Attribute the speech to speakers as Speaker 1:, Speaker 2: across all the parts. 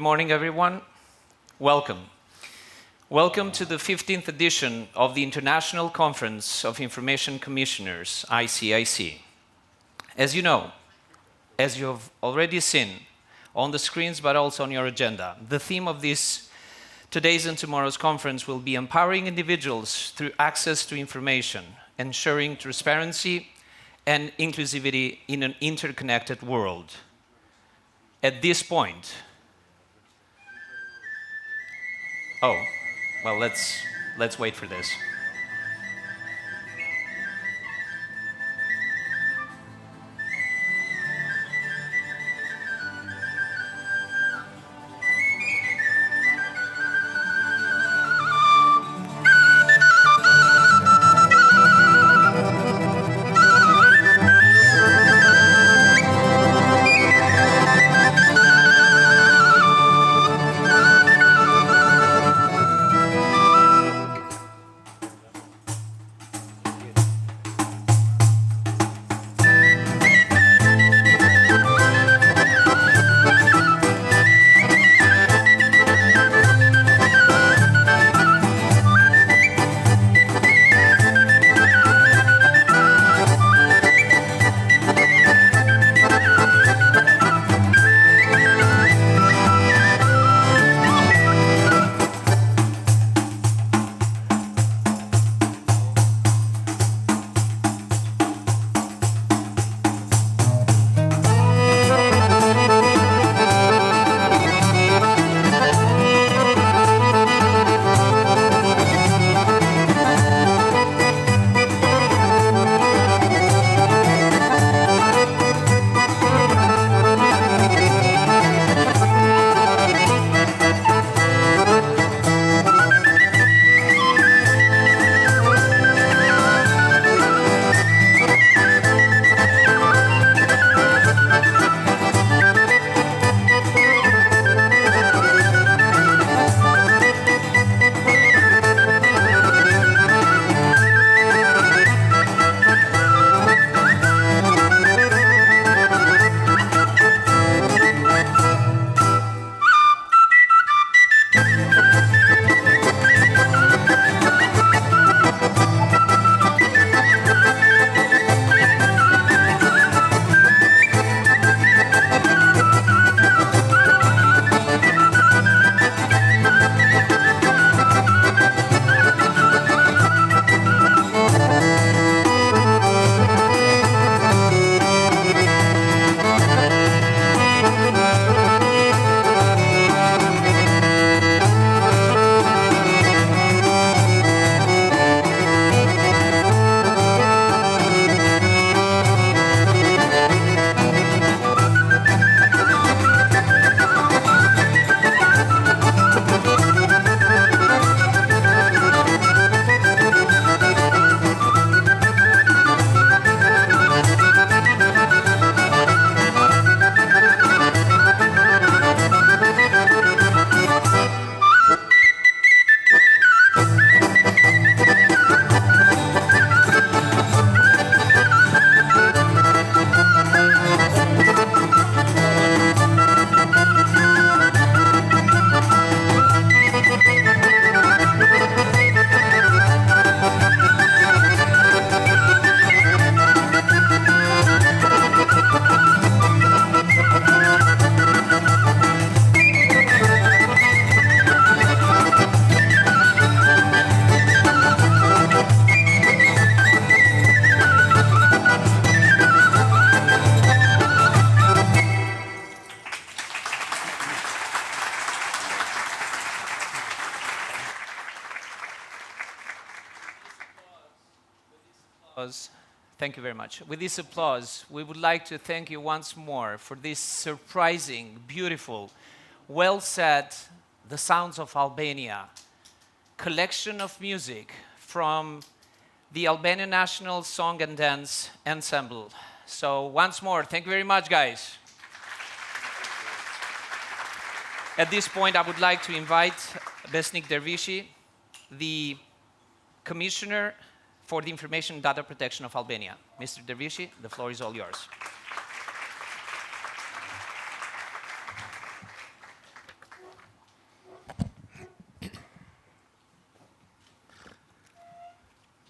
Speaker 1: morning, everyone. Welcome. Welcome to the 15th edition of the International Conference of Information Commissioners, ICIC. As you know, as you have already seen on the screens, but also on your agenda, the theme of this today's and tomorrow's conference will be empowering individuals through access to information, ensuring transparency and inclusivity in an interconnected world. At this point, well, let's wait for this. Thank you very much. With this applause, we would like to thank you once more for this surprising, beautiful, well said, The Sounds of Albania collection of music from the Albanian National Song and Dance Ensemble. So once more, thank you very much, guys. At this point, I would like to invite Besnik Dervishi, the Commissioner for the Information and Data Protection of Albania. Mr. Dervishi, the floor is all yours.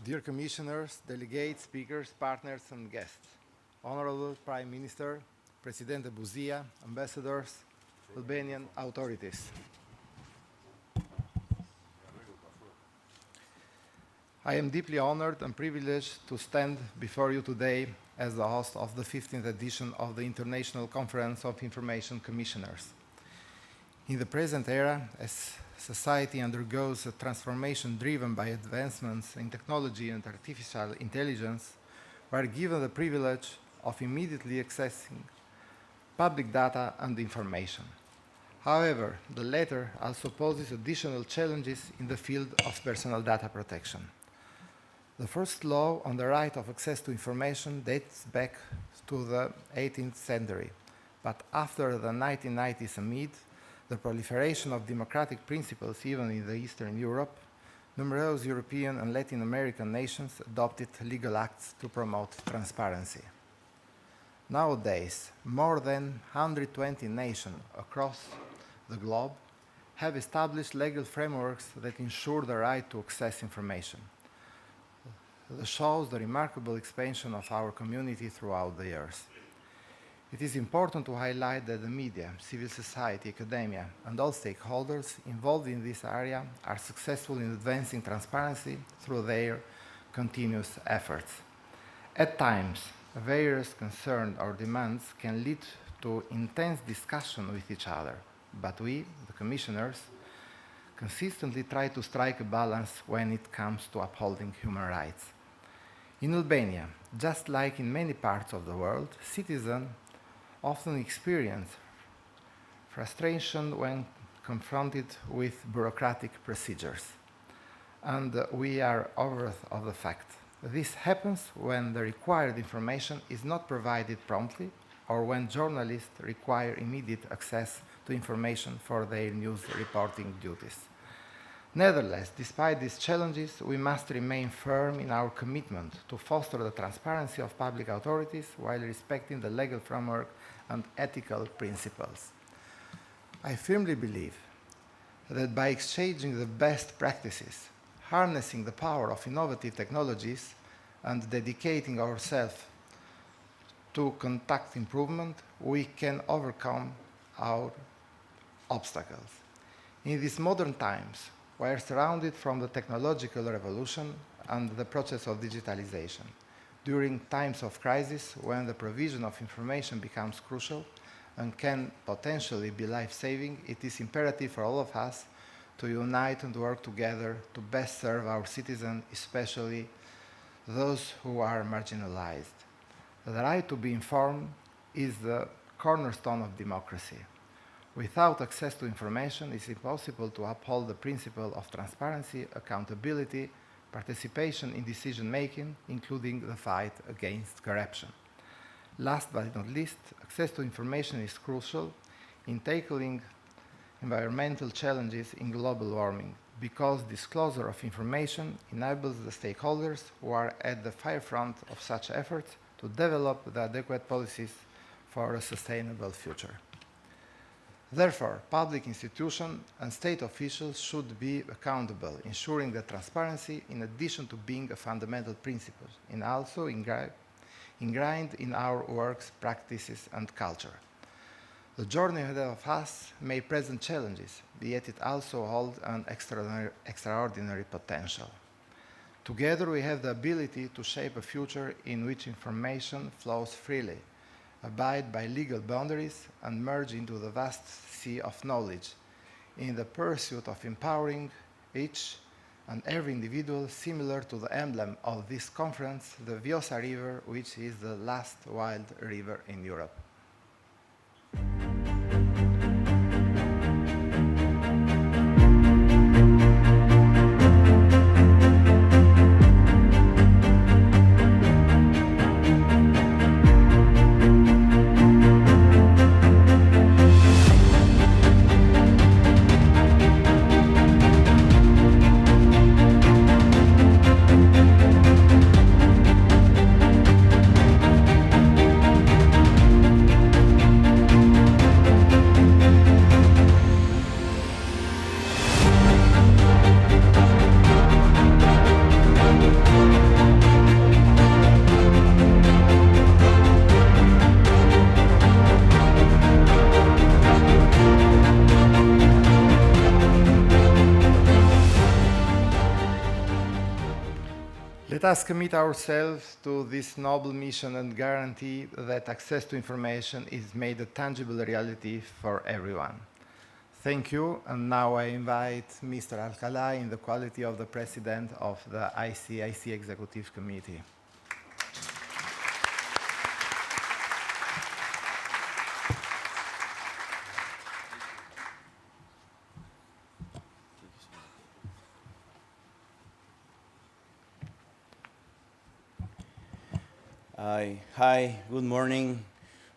Speaker 2: Dear Commissioners, delegates, speakers, partners, and guests, Honorable Prime Minister, President Buzia, ambassadors, Albanian authorities. I am deeply honored and privileged to stand before you today as the host of the 15th edition of the International Conference of Information Commissioners. In the present era, as society undergoes a transformation driven by advancements in technology and artificial intelligence, we are given the privilege of immediately accessing public data and information. However, the latter also poses additional challenges in the field of personal data protection. The first law on the right of access to information dates back to the 18th century, but after the 1990s amid the proliferation of democratic principles even in the Eastern Europe, numerous European and Latin American nations adopted legal acts to promote transparency. Nowadays, more than 120 nations across the globe have established legal frameworks that ensure the right to access information. This shows the remarkable expansion of our community throughout the years. It is important to highlight that the media, civil society, academia, and all stakeholders involved in this area are successful in advancing transparency through their continuous efforts. At times, various concerns or demands can lead to intense discussion with each other, but we, the commissioners, consistently try to strike a balance when it comes to upholding human rights. In Albania, just like in many parts of the world, citizens often experience frustration when confronted with bureaucratic procedures. And we are aware of the fact. This happens when the required information is not provided promptly or when journalists require immediate access to information for their news reporting duties. Nevertheless, despite these challenges, we must remain firm in our commitment to foster the transparency of public authorities while respecting the legal framework and ethical principles. I firmly believe that by exchanging the best practices, harnessing the power of innovative technologies, and dedicating ourselves to conduct improvement, we can overcome our obstacles. In these modern times, we are surrounded from the technological revolution and the process of digitalization. During times of crisis, when the provision of information becomes crucial and can potentially be life-saving, it is imperative for all of us to unite and work together to best serve our citizens, especially those who are marginalized. The right to be informed is the cornerstone of democracy. Without access to information, it is impossible to uphold the principle of transparency, accountability, participation in decision-making, including the fight against corruption. Last but not least, access to information is crucial in tackling environmental challenges in global warming, because disclosure of information enables the stakeholders who are at the forefront of such efforts to develop the adequate policies for a sustainable future. Therefore, public institutions and state officials should be accountable, ensuring that transparency, in addition to being a fundamental principle, is also ingrained in our works, practices, and culture. The journey ahead of us may present challenges, yet it also holds an extraordinary potential. Together, we have the ability to shape a future in which information flows freely, abide by legal boundaries, and merge into the vast sea of knowledge in the pursuit of empowering each and every individual, similar to the emblem of this conference, the Vjosa River, which is the last wild river in Europe. Let us commit ourselves to this noble mission and guarantee that access to information is made a tangible reality for everyone. Thank you, and now I invite Mr. Alcalá in the quality of the President of the ICIC Executive Committee.
Speaker 3: Hi, good morning,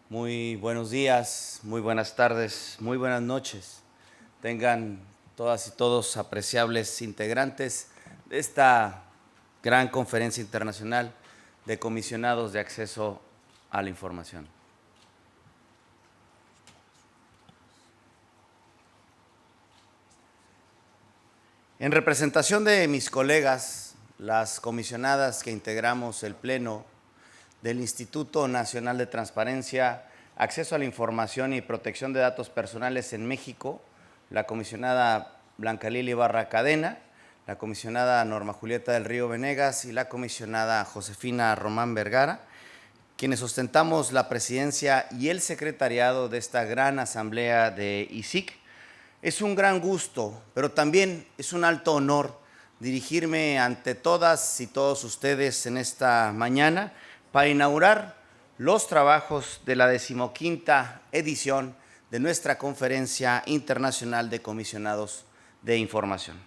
Speaker 3: muy buenos días, muy buenas tardes, muy buenas noches. Tengan todas y todos apreciables integrantes de esta gran conferencia internacional de comisionados de acceso a la información. En representación de mis colegas, las comisionadas que integramos el Pleno del Instituto Nacional de Transparencia, Acceso a la Información y Protección de Datos Personales en México, la comisionada Blanca Lili Barra Cadena, la comisionada Norma Julieta del Río Venegas y la comisionada Josefina Román Vergara, quienes ostentamos la presidencia y el secretariado de esta gran asamblea de ICIC. Es un gran gusto, pero también es un alto honor dirigirme ante todas y todos ustedes en esta mañana para inaugurar los trabajos de la 15ª edición de nuestra Conferencia Internacional de Comisionados de Información.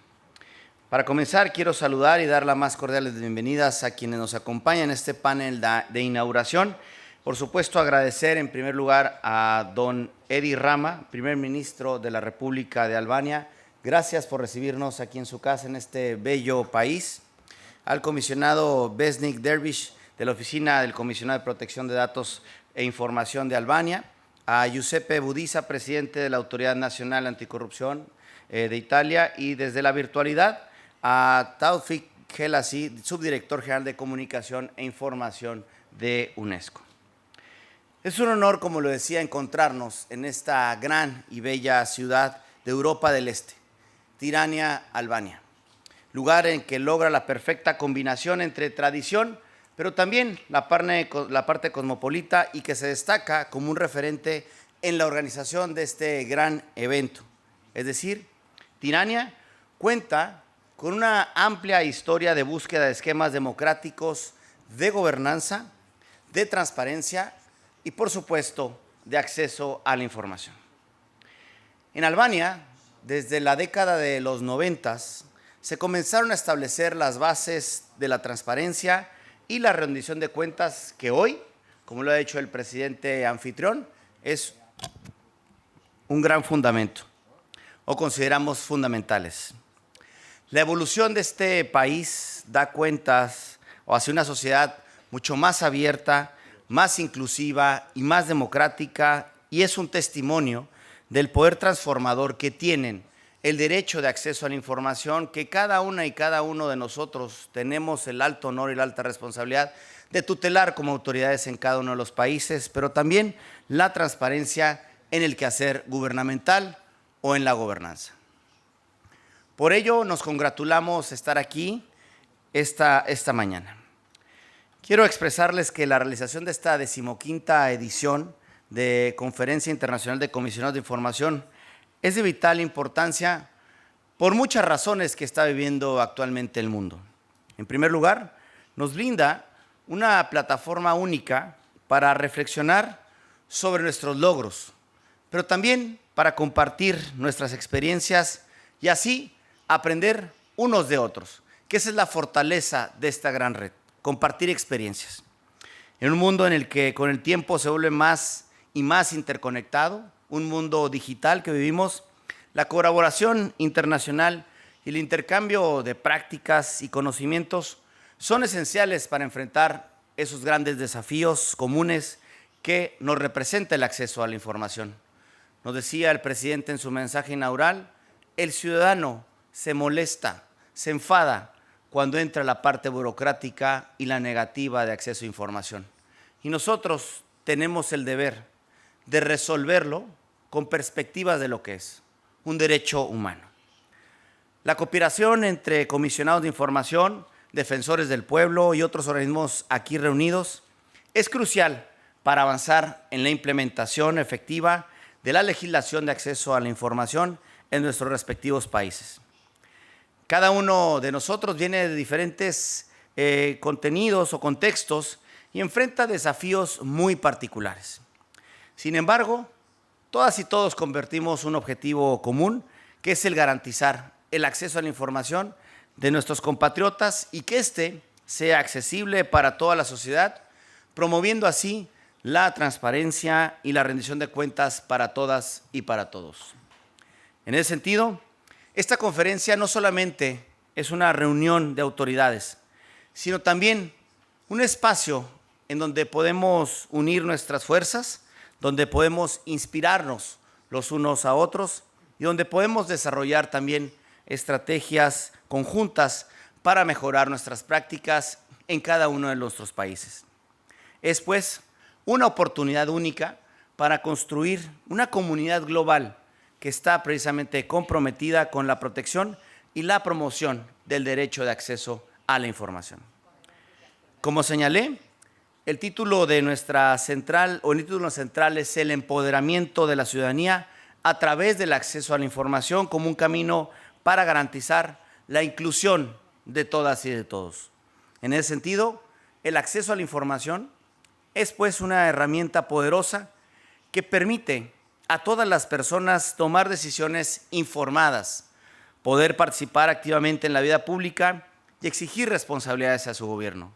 Speaker 3: Para comenzar, quiero saludar y dar las más cordiales bienvenidas a quienes nos acompañan en este panel de inauguración. Por supuesto, agradecer en primer lugar a don Rama, primer ministro de la República de Albania. Gracias por recibirnos aquí en su casa, en este bello país. Al comisionado Besnik Dervishi, de la Oficina del Comisionado de Protección de Datos e Información de Albania, a Giuseppe, presidente de la Autoridad Nacional Anti-Korrupsion de Italia, y desde la virtualidad a Tawfik, Jelassi, subdirector general de Comunicación e Información de UNESCO. Es un honor, como lo decía, encontrarnos en esta gran y bella ciudad de Europa del Este, Tirana, Albania, lugar en que logra la perfecta combinación entre tradición, pero también la parte cosmopolita, y que se destaca como un referente en la organización de este gran evento. Es decir, Tirana cuenta con una amplia historia de búsqueda de esquemas democráticos, de gobernanza, de transparencia y, por supuesto, de acceso a la información. En Albania, desde la década de los 90, se comenzaron a establecer las bases de la transparencia y la rendición de cuentas que hoy, como lo ha dicho el presidente anfitrión, es un gran fundamento, o consideramos fundamentales. La evolución de este país da cuentas hacia una sociedad mucho más abierta, más inclusiva y más democrática, y es un testimonio del poder transformador que tienen el derecho de acceso a la información, que cada una y cada uno de nosotros tenemos el alto honor y la alta responsabilidad de tutelar como autoridades en cada uno de los países, pero también la transparencia en el quehacer gubernamental o en la gobernanza. Por ello, nos congratulamos de estar aquí esta mañana. Quiero expresarles que la realización de esta 15ª edición de Conferencia Internacional de Comisionados de Información es de vital importancia por muchas razones que está viviendo actualmente el mundo. En primer lugar, nos brinda una plataforma única para reflexionar sobre nuestros logros, pero también para compartir nuestras experiencias y así aprender unos de otros, que esa es la fortaleza de esta gran red, compartir experiencias. En un mundo en el que con el tiempo se vuelve más y más interconectado, un mundo digital que vivimos, la colaboración internacional y el intercambio de prácticas y conocimientos son esenciales para enfrentar esos grandes desafíos comunes que nos representa el acceso a la información. Nos decía el presidente en su mensaje inaugural, el ciudadano se molesta, se enfada cuando entra la parte burocrática y la negativa de acceso a información. Y nosotros tenemos el deber de resolverlo con perspectivas de lo que es un derecho humano. La cooperación entre comisionados de información defensores del pueblo y otros organismos aquí reunidos, es crucial para avanzar en la implementación efectiva de la legislación de acceso a la información en nuestros respectivos países. Cada uno de nosotros viene de diferentes contenidos o contextos y enfrenta desafíos muy particulares. Sin embargo, todas y todos compartimos un objetivo común, que es el garantizar el acceso a la información de nuestros compatriotas y que éste sea accesible para toda la sociedad, promoviendo así la transparencia y la rendición de cuentas para todas y para todos. En ese sentido, esta conferencia no solamente es una reunión de autoridades, sino también un espacio en donde podemos unir nuestras fuerzas, donde podemos inspirarnos los unos a otros y donde podemos desarrollar también estrategias conjuntas para mejorar nuestras prácticas en cada uno de nuestros países. Es, pues, una oportunidad única para construir una comunidad global que está precisamente comprometida con la protección y la promoción del derecho de acceso a la información. Como señalé, el título de nuestra central, o el título central, es el empoderamiento de la ciudadanía a través del acceso a la información como un camino para garantizar la inclusión de todas y de todos. En ese sentido, el acceso a la información es, pues, una herramienta poderosa que permite a todas las personas tomar decisiones informadas, poder participar activamente en la vida pública y exigir responsabilidades a su gobierno.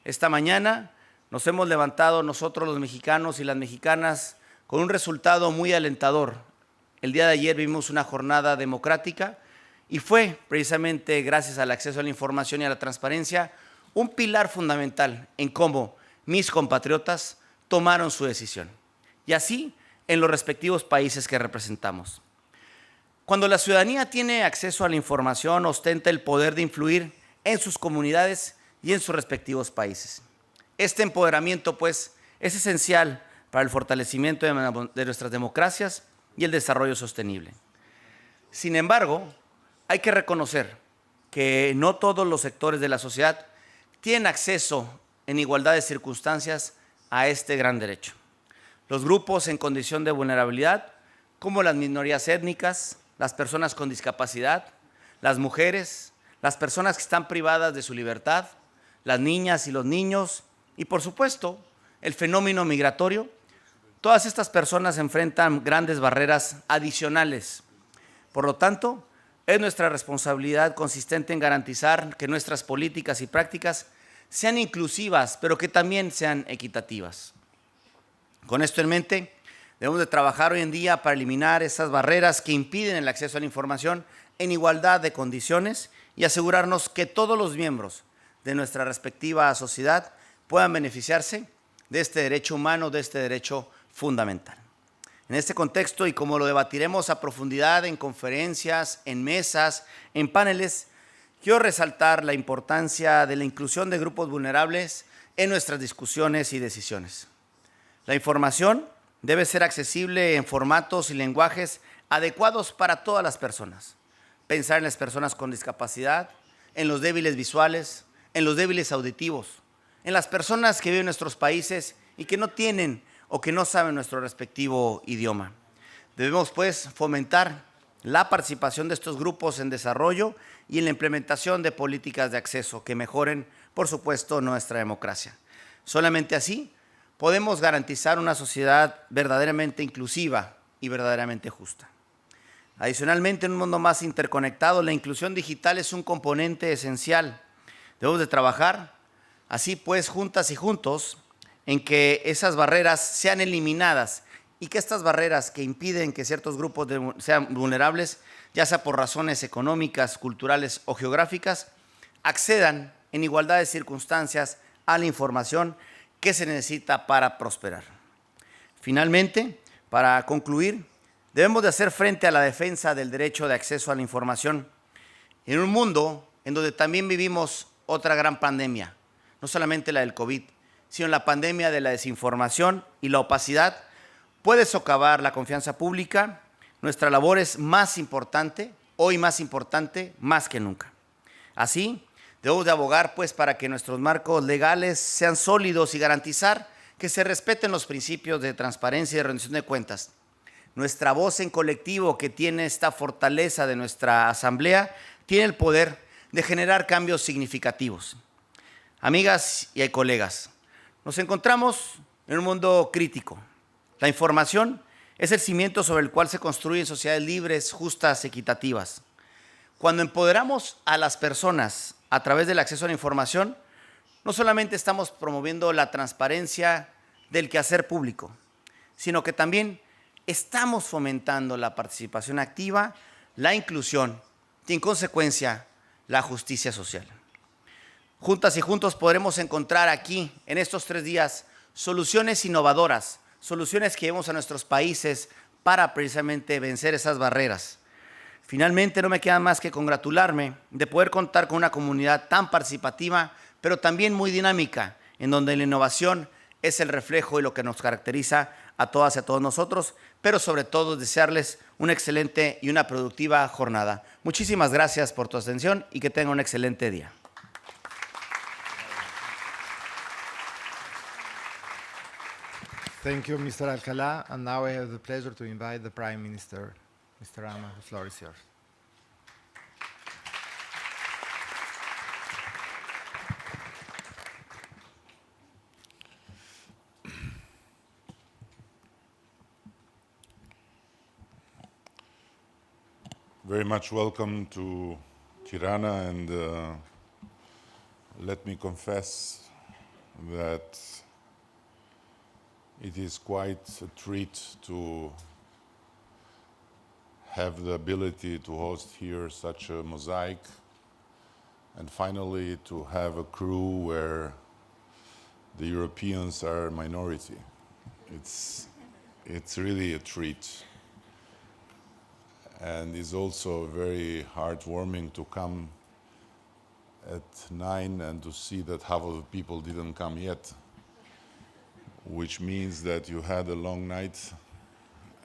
Speaker 3: Esta mañana nos hemos levantado nosotros los mexicanos y las mexicanas con un resultado muy alentador. El día de ayer vimos una jornada democrática y fue precisamente gracias al acceso a la información y a la transparencia un pilar fundamental en cómo mis compatriotas tomaron su decisión. Y así en los respectivos países que representamos. Cuando la ciudadanía tiene acceso a la información, ostenta el poder de influir en sus comunidades y en sus respectivos países. Este empoderamiento, pues, es esencial para el fortalecimiento de nuestras democracias y el desarrollo sostenible. Sin embargo, hay que reconocer que no todos los sectores de la sociedad tienen acceso en igualdad de circunstancias a este gran derecho. Los grupos en condición de vulnerabilidad, como las minorías étnicas, las personas con discapacidad, las mujeres, las personas que están privadas de su libertad, las niñas y los niños, y por supuesto, el fenómeno migratorio, todas estas personas enfrentan grandes barreras adicionales. Por lo tanto, es nuestra responsabilidad consistente en garantizar que nuestras políticas y prácticas sean inclusivas, pero que también sean equitativas. Con esto en mente, debemos de trabajar hoy en día para eliminar esas barreras que impiden el acceso a la información en igualdad de condiciones y asegurarnos que todos los miembros de nuestra respectiva sociedad puedan beneficiarse de este derecho humano, de este derecho fundamental. En este contexto, y como lo debatiremos a profundidad en conferencias, en mesas, en paneles, quiero resaltar la importancia de la inclusión de grupos vulnerables en nuestras discusiones y decisiones. La información debe ser accesible en formatos y lenguajes adecuados para todas las personas. Pensar en las personas con discapacidad, en los débiles visuales, en los débiles auditivos, en las personas que viven en nuestros países y que no tienen o que no saben nuestro respectivo idioma. Debemos, pues, fomentar la participación de estos grupos en desarrollo y en la implementación de políticas de acceso que mejoren, por supuesto, nuestra democracia. Solamente así podemos garantizar una sociedad verdaderamente inclusiva y verdaderamente justa. Adicionalmente, en un mundo más interconectado, la inclusión digital es un componente esencial. Debemos de trabajar, así pues, juntas y juntos, en que esas barreras sean eliminadas y que estas barreras que impiden que ciertos grupos sean vulnerables, ya sea por razones económicas, culturales o geográficas, accedan en igualdad de circunstancias a la información que se necesita para prosperar. Finalmente, para concluir, debemos de hacer frente a la defensa del derecho de acceso a la información en un mundo en donde también vivimos otra gran pandemia, no solamente la del COVID, sino la pandemia de la desinformación y la opacidad puede socavar la confianza pública. Nuestra labor es más importante, hoy más importante, más que nunca. Así, Debemos de abogar pues para que nuestros marcos legales sean sólidos y garantizar que se respeten los principios de transparencia y de rendición de cuentas. Nuestra voz en colectivo, que tiene esta fortaleza de nuestra asamblea, tiene el poder de generar cambios significativos. Amigas y colegas, nos encontramos en un mundo crítico. La información es el cimiento sobre el cual se construyen sociedades libres, justas, equitativas. Cuando empoderamos a las personas a través del acceso a la información, no solamente estamos promoviendo la transparencia del quehacer público, sino que también estamos fomentando la participación activa, la inclusión y, en consecuencia, la justicia social. Juntas y juntos podremos encontrar aquí, en estos 3 días, soluciones innovadoras, soluciones que llevemos a nuestros países para precisamente vencer esas barreras. Finalmente, no me queda más que congratularme de poder contar con una comunidad tan participativa, pero también muy dinámica, en donde la innovación es el reflejo y lo que nos caracteriza a todas y a todos nosotros, pero sobre todo desearles una excelente y una productiva jornada. Muchísimas gracias por tu atención y que tengan un excelente día.
Speaker 2: Thank you, Mr. Alcalá. And now I have the pleasure to invite the Prime Minister, Mr. Rama. The floor is yours.
Speaker 4: Very much welcome to Tirana, and let me confess that it is quite a treat to have the ability to host here such a mosaic, and finally to have a crew where the Europeans are a minority. It's really a treat. And it's also very heartwarming to come at 9 and to see that half of the people didn't come yet, which means that you had a long night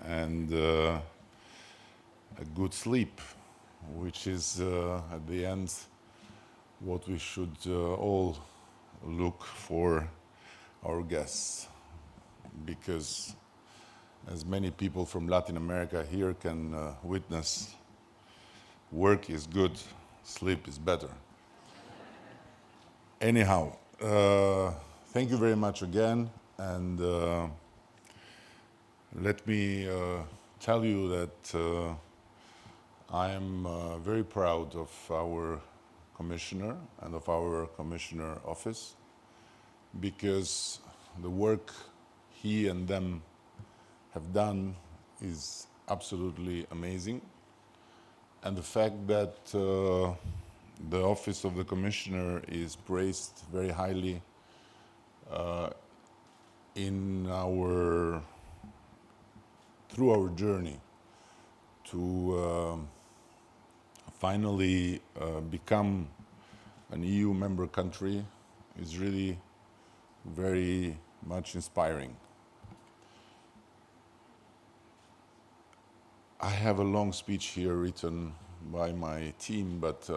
Speaker 4: and a good sleep, which is at the end what we should all look for our guests, because as many people from Latin America here can witness, work is good, sleep is better. Anyhow, thank you very much again, and let me tell you that I am very proud of our commissioner and of our commissioner office, because the work he and them have done is absolutely amazing, and the fact that the office of the commissioner is praised very highly through our journey to finally become an EU member country is really very much inspiring. I have a long speech here written by my team, but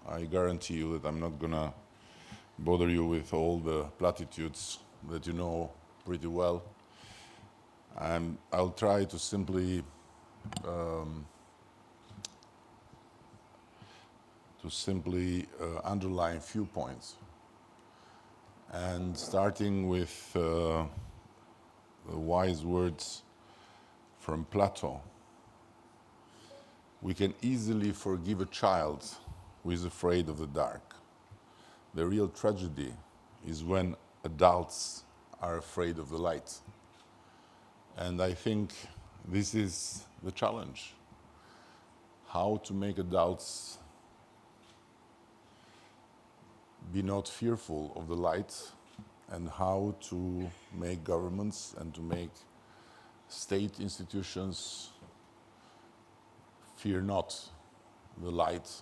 Speaker 4: I guarantee you that I'm not going to bother you with all the platitudes that you know pretty well. I'll try to simply underline a few points. And starting with the wise words from Plato, we can easily forgive a child who is afraid of the dark. The real tragedy is when adults are afraid of the light. And I think this is the challenge: how to make adults be not fearful of the light, and how to make governments and to make state institutions fear not the light.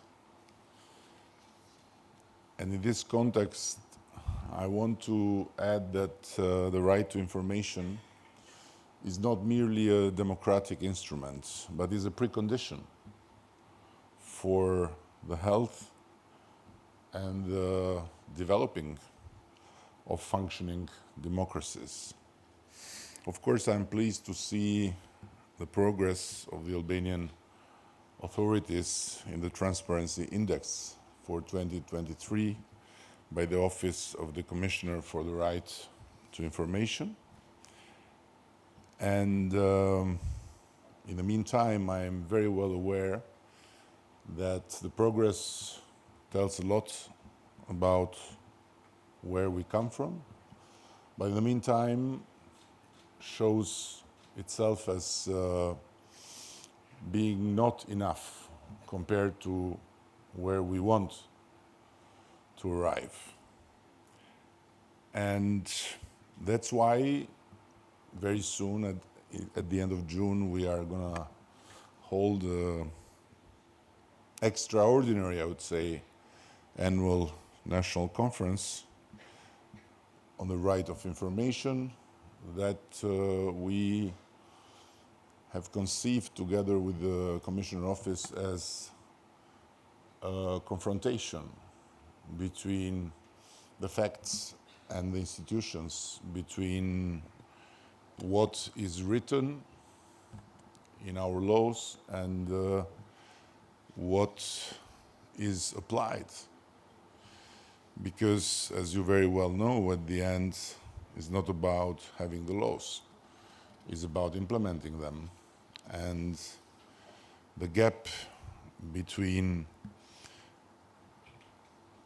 Speaker 4: And in this context, I want to add that the right to information is not merely a democratic instrument, but is a precondition for the health and the developing of functioning democracies. Of course, I'm pleased to see the progress of the Albanian authorities in the Transparency Index for 2023 by the Office of the Commissioner for the Right to Information. And in the meantime, I am very well aware that the progress tells a lot about where we come from, but in the meantime shows itself as being not enough compared to where we want to arrive. And that's why very soon, at the end of June, we are going to hold an extraordinary, I would say, annual national conference on the right of information that we have conceived together with the Commissioner Office as a confrontation between the facts and the institutions, between what is written in our laws and what is applied. Because, as you very well know, at the end, it's not about having the laws. It's about implementing them. And the gap between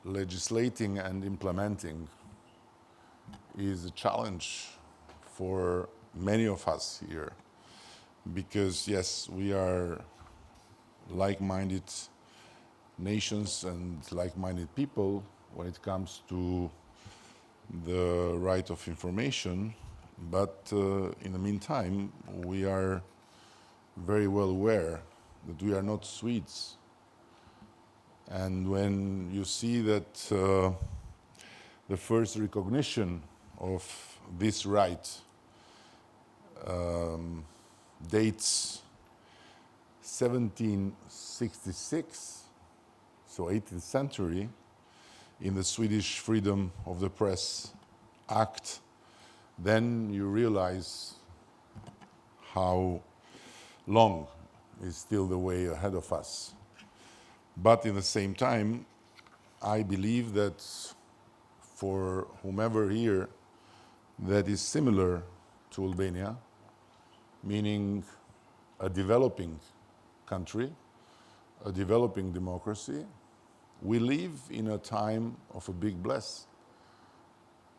Speaker 4: legislating and implementing is a challenge for many of us here. Because, yes, we are like-minded nations and like-minded people when it comes to the right of information, but in the meantime, we are very well aware that we are not Swedes. And when you see that the first recognition of this right dates 1766, so 18th century, in the Swedish Freedom of the Press Act, then you realize how long is still the way ahead of us. But in the same time, I believe that for whomever here that is similar to Albania, meaning a developing country, a developing democracy, we live in a time of a big bless,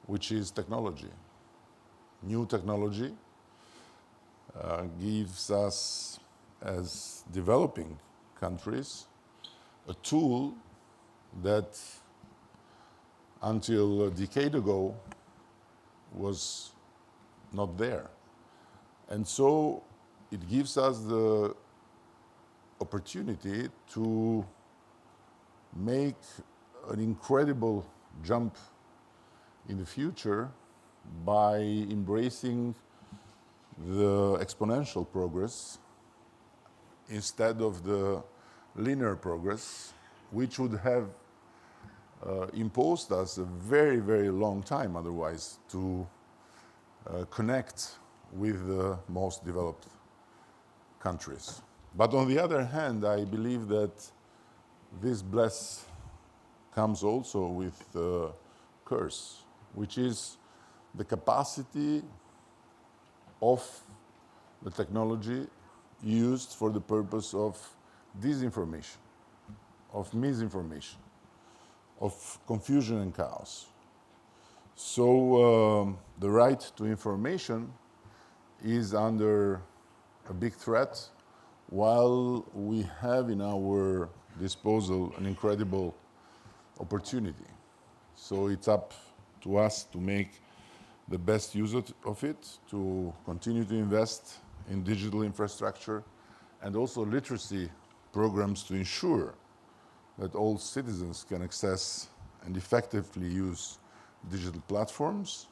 Speaker 4: which is technology. New technology gives us, as developing countries, a tool that until a decade ago was not there. And so it gives us the opportunity to make an incredible jump in the future by embracing the exponential progress instead of the linear progress, which would have imposed us a very, very long time otherwise to connect with the most developed countries. But on the other hand, I believe that this bless comes also with a curse, which is the capacity of the technology used for the purpose of disinformation, of misinformation, of confusion and chaos. So the right to information is under a big threat, while we have in our disposal an incredible opportunity. So it's up to us to make the best use of it, to continue to invest in digital infrastructure and also literacy programs to ensure that all citizens can access and effectively use digital platforms.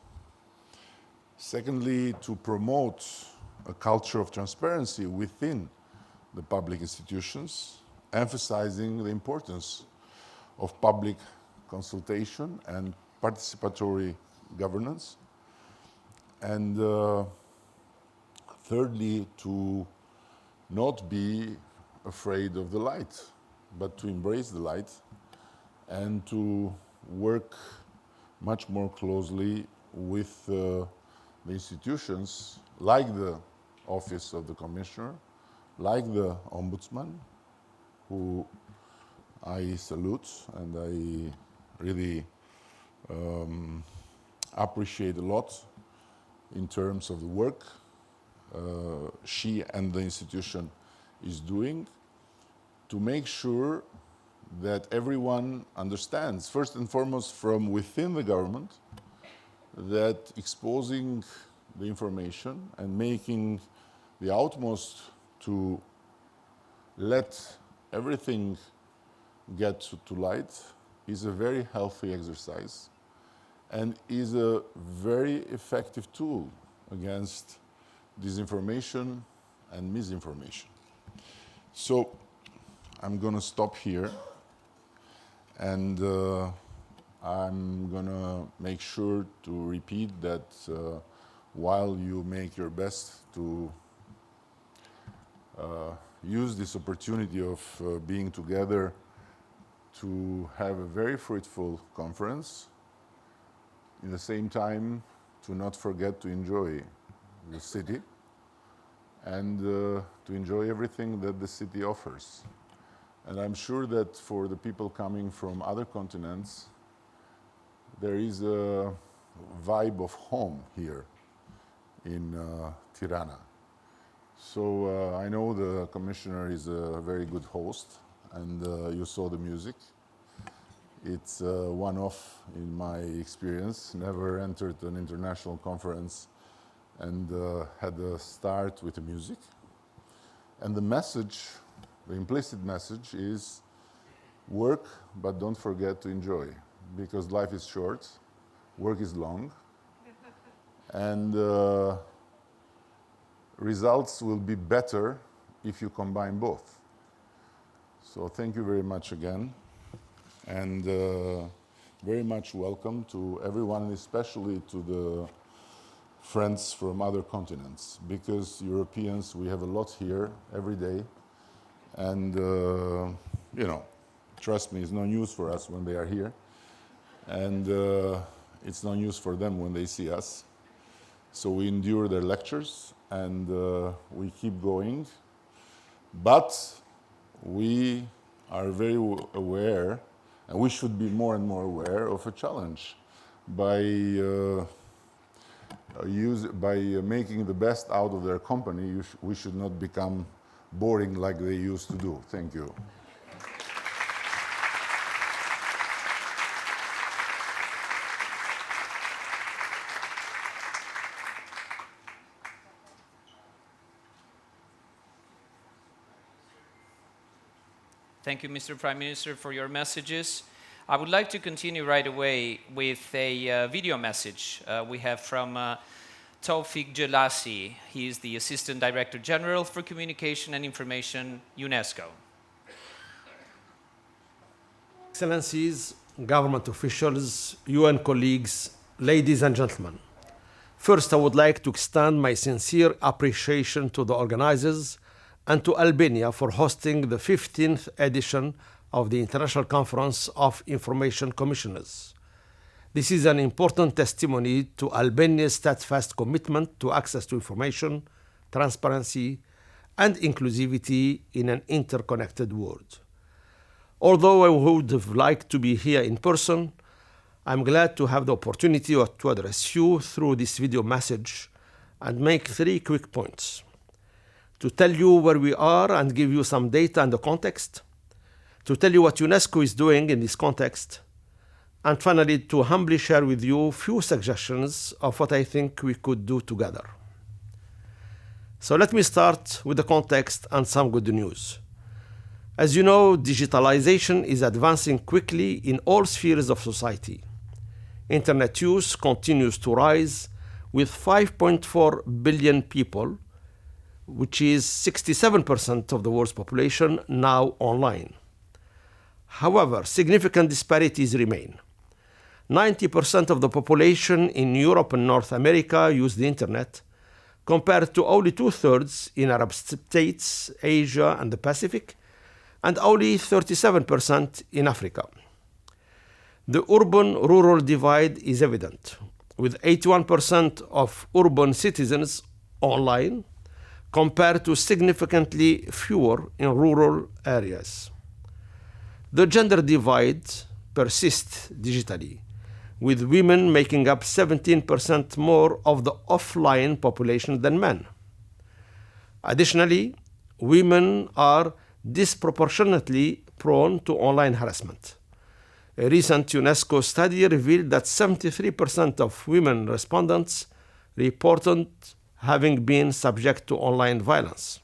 Speaker 4: Secondly, to promote a culture of transparency within the public institutions, emphasizing the importance of public consultation and participatory governance. And thirdly, to not be afraid of the light, but to embrace the light and to work much more closely with the institutions like the Office of the Commissioner, like the Ombudsman, who I salute and I really appreciate a lot in terms of the work she and the institution is doing to make sure that everyone understands, first and foremost from within the government, that exposing the information and making the utmost to let everything get to light is a very healthy exercise and is a very effective tool against disinformation and misinformation. So I'm going to stop here, and I'm going to make sure to repeat that while you make your best to use this opportunity of being together to have a very fruitful conference, in the same time to not forget to enjoy the city and to enjoy everything that the city offers. And I'm sure that for the people coming from other continents, there is a vibe of home here in Tirana. So I know the commissioner is a very good host, and you saw the music. It's one-off in my experience. Never entered an international conference and had a start with the music. And the message, the implicit message is work, but don't forget to enjoy, because life is short, work is long, and results will be better if you combine both. So thank you very much again, and very much welcome to everyone, especially to the friends from other continents, because Europeans, we have a lot here every day, and you know, trust me, it's no news for us when they are here, and it's no news for them when they see us. So we endure their lectures, and we keep going, but we are very aware, and we should be more and more aware of a challenge by making the best out of their company. We should not become boring like they used to do. Thank you.
Speaker 1: Thank you, Mr. Prime Minister, for your messages. I would like to continue right away with a video message we have from Tawfik Jelassi. He is the Assistant Director General for Communication and Information, UNESCO.
Speaker 5: Excellencies, government officials, UN colleagues, ladies and gentlemen. First, I would like to extend my sincere appreciation to the organizers and to Albania for hosting the 15th edition of the International Conference of Information Commissioners. This is an important testimony to Albania's steadfast commitment to access to information, transparency, and inclusivity in an interconnected world. Although I would have liked to be here in person, I'm glad to have the opportunity to address you through this video message and make 3 quick points. To tell you where we are and give you some data and the context, to tell you what UNESCO is doing in this context, and finally to humbly share with you a few suggestions of what I think we could do together. So let me start with the context and some good news. As you know, digitalization is advancing quickly in all spheres of society. Internet use continues to rise, with 5.4 billion people, which is 67% of the world's population, now online. However, significant disparities remain. 90% of the population in Europe and North America use the internet, compared to only 2/3 in Arab states, Asia, and the Pacific, and only 37% in Africa. The urban-rural divide is evident, with 81% of urban citizens online, compared to significantly fewer in rural areas. The gender divide persists digitally, with women making up 17% more of the offline population than men. Additionally, women are disproportionately prone to online harassment. A recent UNESCO study revealed that 73% of women respondents reported having been subject to online violence.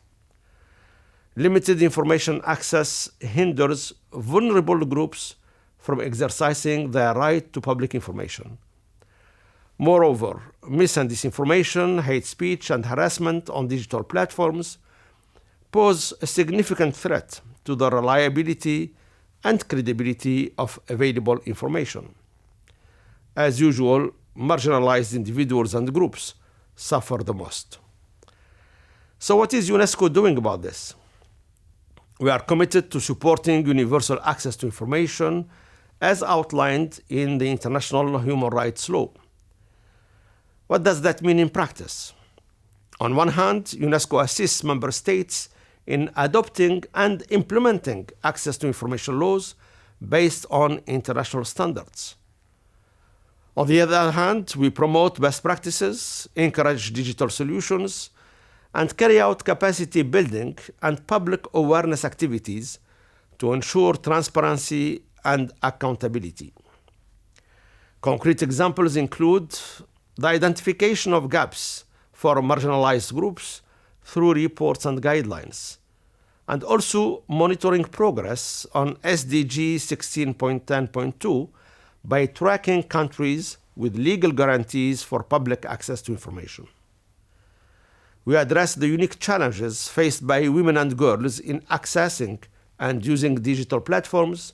Speaker 5: Limited information access hinders vulnerable groups from exercising their right to public information. Moreover, mis- and disinformation, hate speech, and harassment on digital platforms pose a significant threat to the reliability and credibility of available information. As usual, marginalized individuals and groups suffer the most. So what is UNESCO doing about this? We are committed to supporting universal access to information as outlined in the international human rights law. What does that mean in practice? On one hand, UNESCO assists member states in adopting and implementing access to information laws based on international standards. On the other hand, we promote best practices, encourage digital solutions, and carry out capacity building and public awareness activities to ensure transparency and accountability. Concrete examples include the identification of gaps for marginalized groups through reports and guidelines, and also monitoring progress on SDG 16.10.2 by tracking countries with legal guarantees for public access to information. We address the unique challenges faced by women and girls in accessing and using digital platforms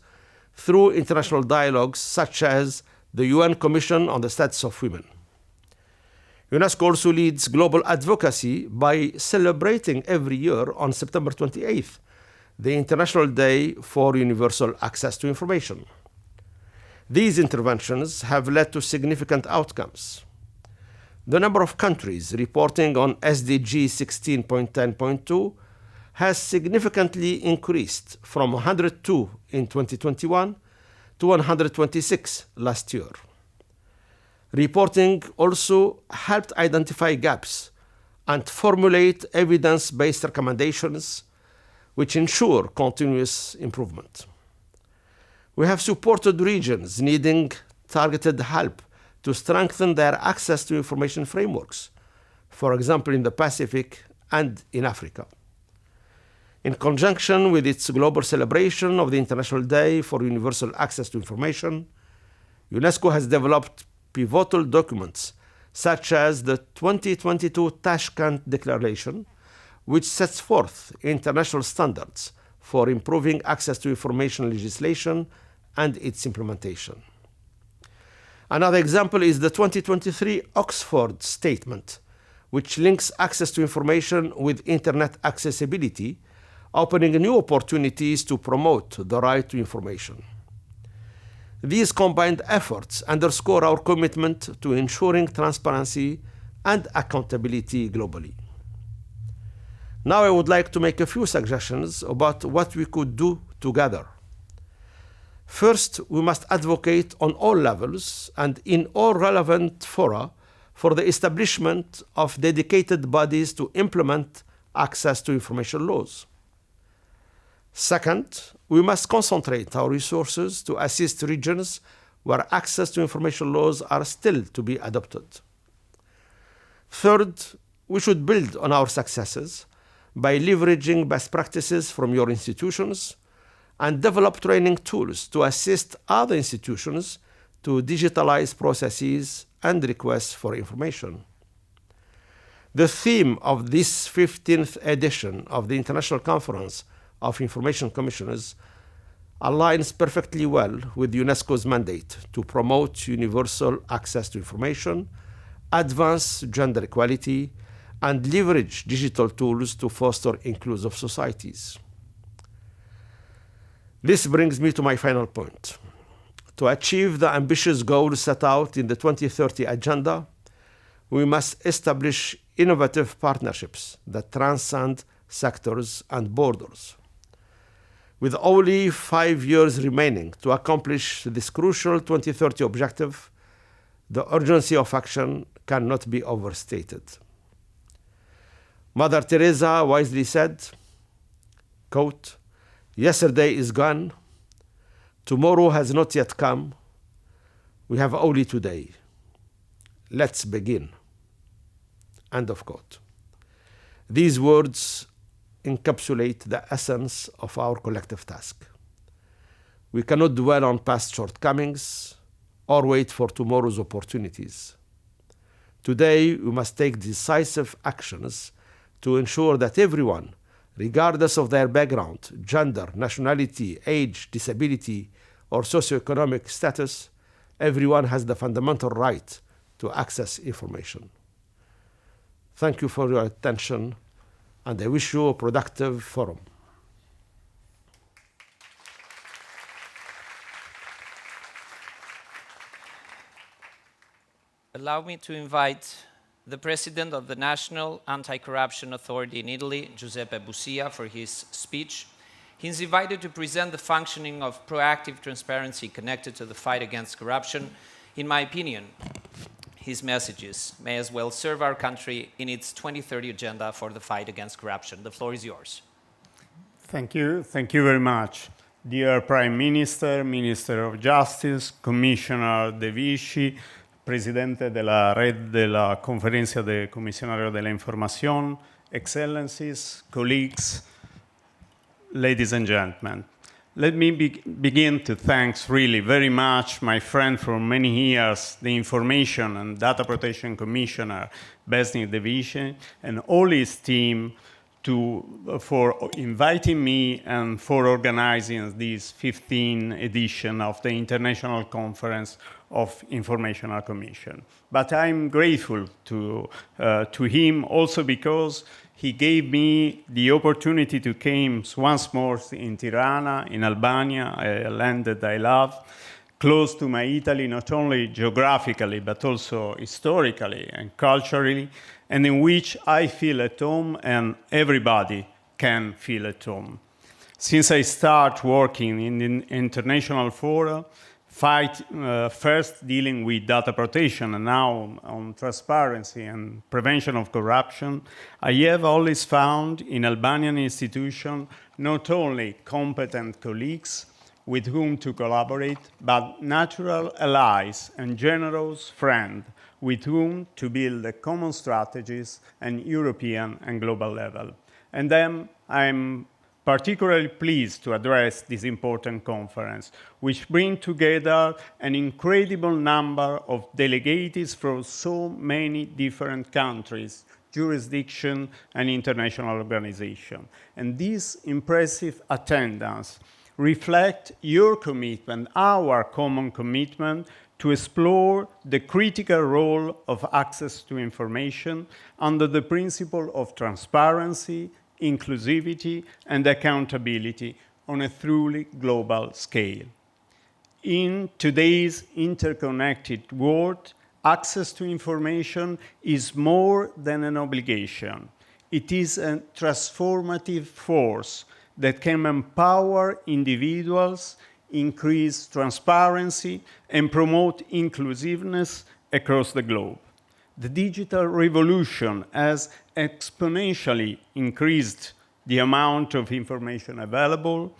Speaker 5: through international dialogues such as the UN Commission on the Status of Women. UNESCO also leads global advocacy by celebrating every year on September 28th, the International Day for Universal Access to Information. These interventions have led to significant outcomes. The number of countries reporting on SDG 16.10.2 has significantly increased from 102 in 2021 to 126 last year. Reporting also helped identify gaps and formulate evidence-based recommendations which ensure continuous improvement. We have supported regions needing targeted help to strengthen their access to information frameworks, for example, in the Pacific and in Africa. In conjunction with its global celebration of the International Day for Universal Access to Information, UNESCO has developed pivotal documents such as the 2022 Tashkent Declaration, which sets forth international standards for improving access to information legislation and its implementation. Another example is the 2023 Oxford Statement, which links access to information with internet accessibility, opening new opportunities to promote the right to information. These combined efforts underscore our commitment to ensuring transparency and accountability globally. Now I would like to make a few suggestions about what we could do together. First, we must advocate on all levels and in all relevant fora for the establishment of dedicated bodies to implement access to information laws. Second, we must concentrate our resources to assist regions where access to information laws are still to be adopted. Third, we should build on our successes by leveraging best practices from your institutions and develop training tools to assist other institutions to digitalize processes and requests for information. The theme of this 15th edition of the International Conference of Information Commissioners aligns perfectly well with UNESCO's mandate to promote universal access to information, advance gender equality, and leverage digital tools to foster inclusive societies. This brings me to my final point. To achieve the ambitious goals set out in the 2030 Agenda, we must establish innovative partnerships that transcend sectors and borders. With only 5 years remaining to accomplish this crucial 2030 objective, the urgency of action cannot be overstated. Mother Teresa wisely said, quote, "Yesterday is gone, tomorrow has not yet come, we have only today. Let's begin." End of quote. These words encapsulate the essence of our collective task. We cannot dwell on past shortcomings or wait for tomorrow's opportunities. Today, we must take decisive actions to ensure that everyone, regardless of their background, gender, nationality, age, disability, or socioeconomic status, everyone has the fundamental right to access information. Thank you for your attention, and I wish you a productive forum.
Speaker 1: Allow me to invite the President of the National Anti-Korruption Authority in Italy, Giuseppe for his speech. He is invited to present the functioning of proactive transparency connected to the fight against corruption. In my opinion, his messages may as well serve our country in its 2030 agenda for the fight against corruption. The floor is yours.
Speaker 6: Thank you. Thank you very much. Dear Prime Minister, Minister of Justice, Commissioner Dervishi, Presidente della Red della Conferencia de Komisionerëve della Información, Excellencies, colleagues, ladies and gentlemen. Let me begin to thank really very much my friend for many years, the Information and Data Protection Commissioner, Besnik Dervishi, and all his team for inviting me and for organizing this 15th edition of the International Conference of Informational Commission. But I'm grateful to him also because he gave me the opportunity to come once more in Tirana, in Albania, a land that I love, close to my Italy, not only geographically, but also historically and culturally, and in which I feel at home and everybody can feel at home. Since I started working in the international fora, first dealing with data protection and now on transparency and prevention of corruption, I have always found in Albanian institutions not only competent colleagues with whom to collaborate, but natural allies and generous friends with whom to build the common strategies at European and global level. And then I'm particularly pleased to address this important conference, which brings together an incredible number of delegates from so many different countries, jurisdictions, and international organizations. And this impressive attendance reflects your commitment, our common commitment, to explore the critical role of access to information under the principle of transparency, inclusivity, and accountability on a truly global scale. In today's interconnected world, access to information is more than an obligation. It is a transformative force that can empower individuals, increase transparency, and promote inclusiveness across the globe. The digital revolution has exponentially increased the amount of information available,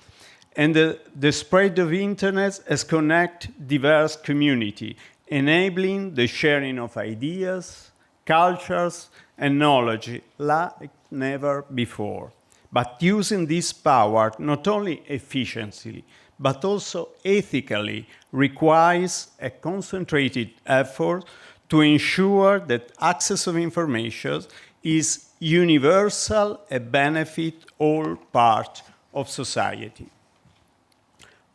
Speaker 6: and the spread of internet has connected diverse communities, enabling the sharing of ideas, cultures, and knowledge like never before. But using this power not only efficiently, but also ethically requires a concentrated effort to ensure that access of information is universal and benefit all parts of society.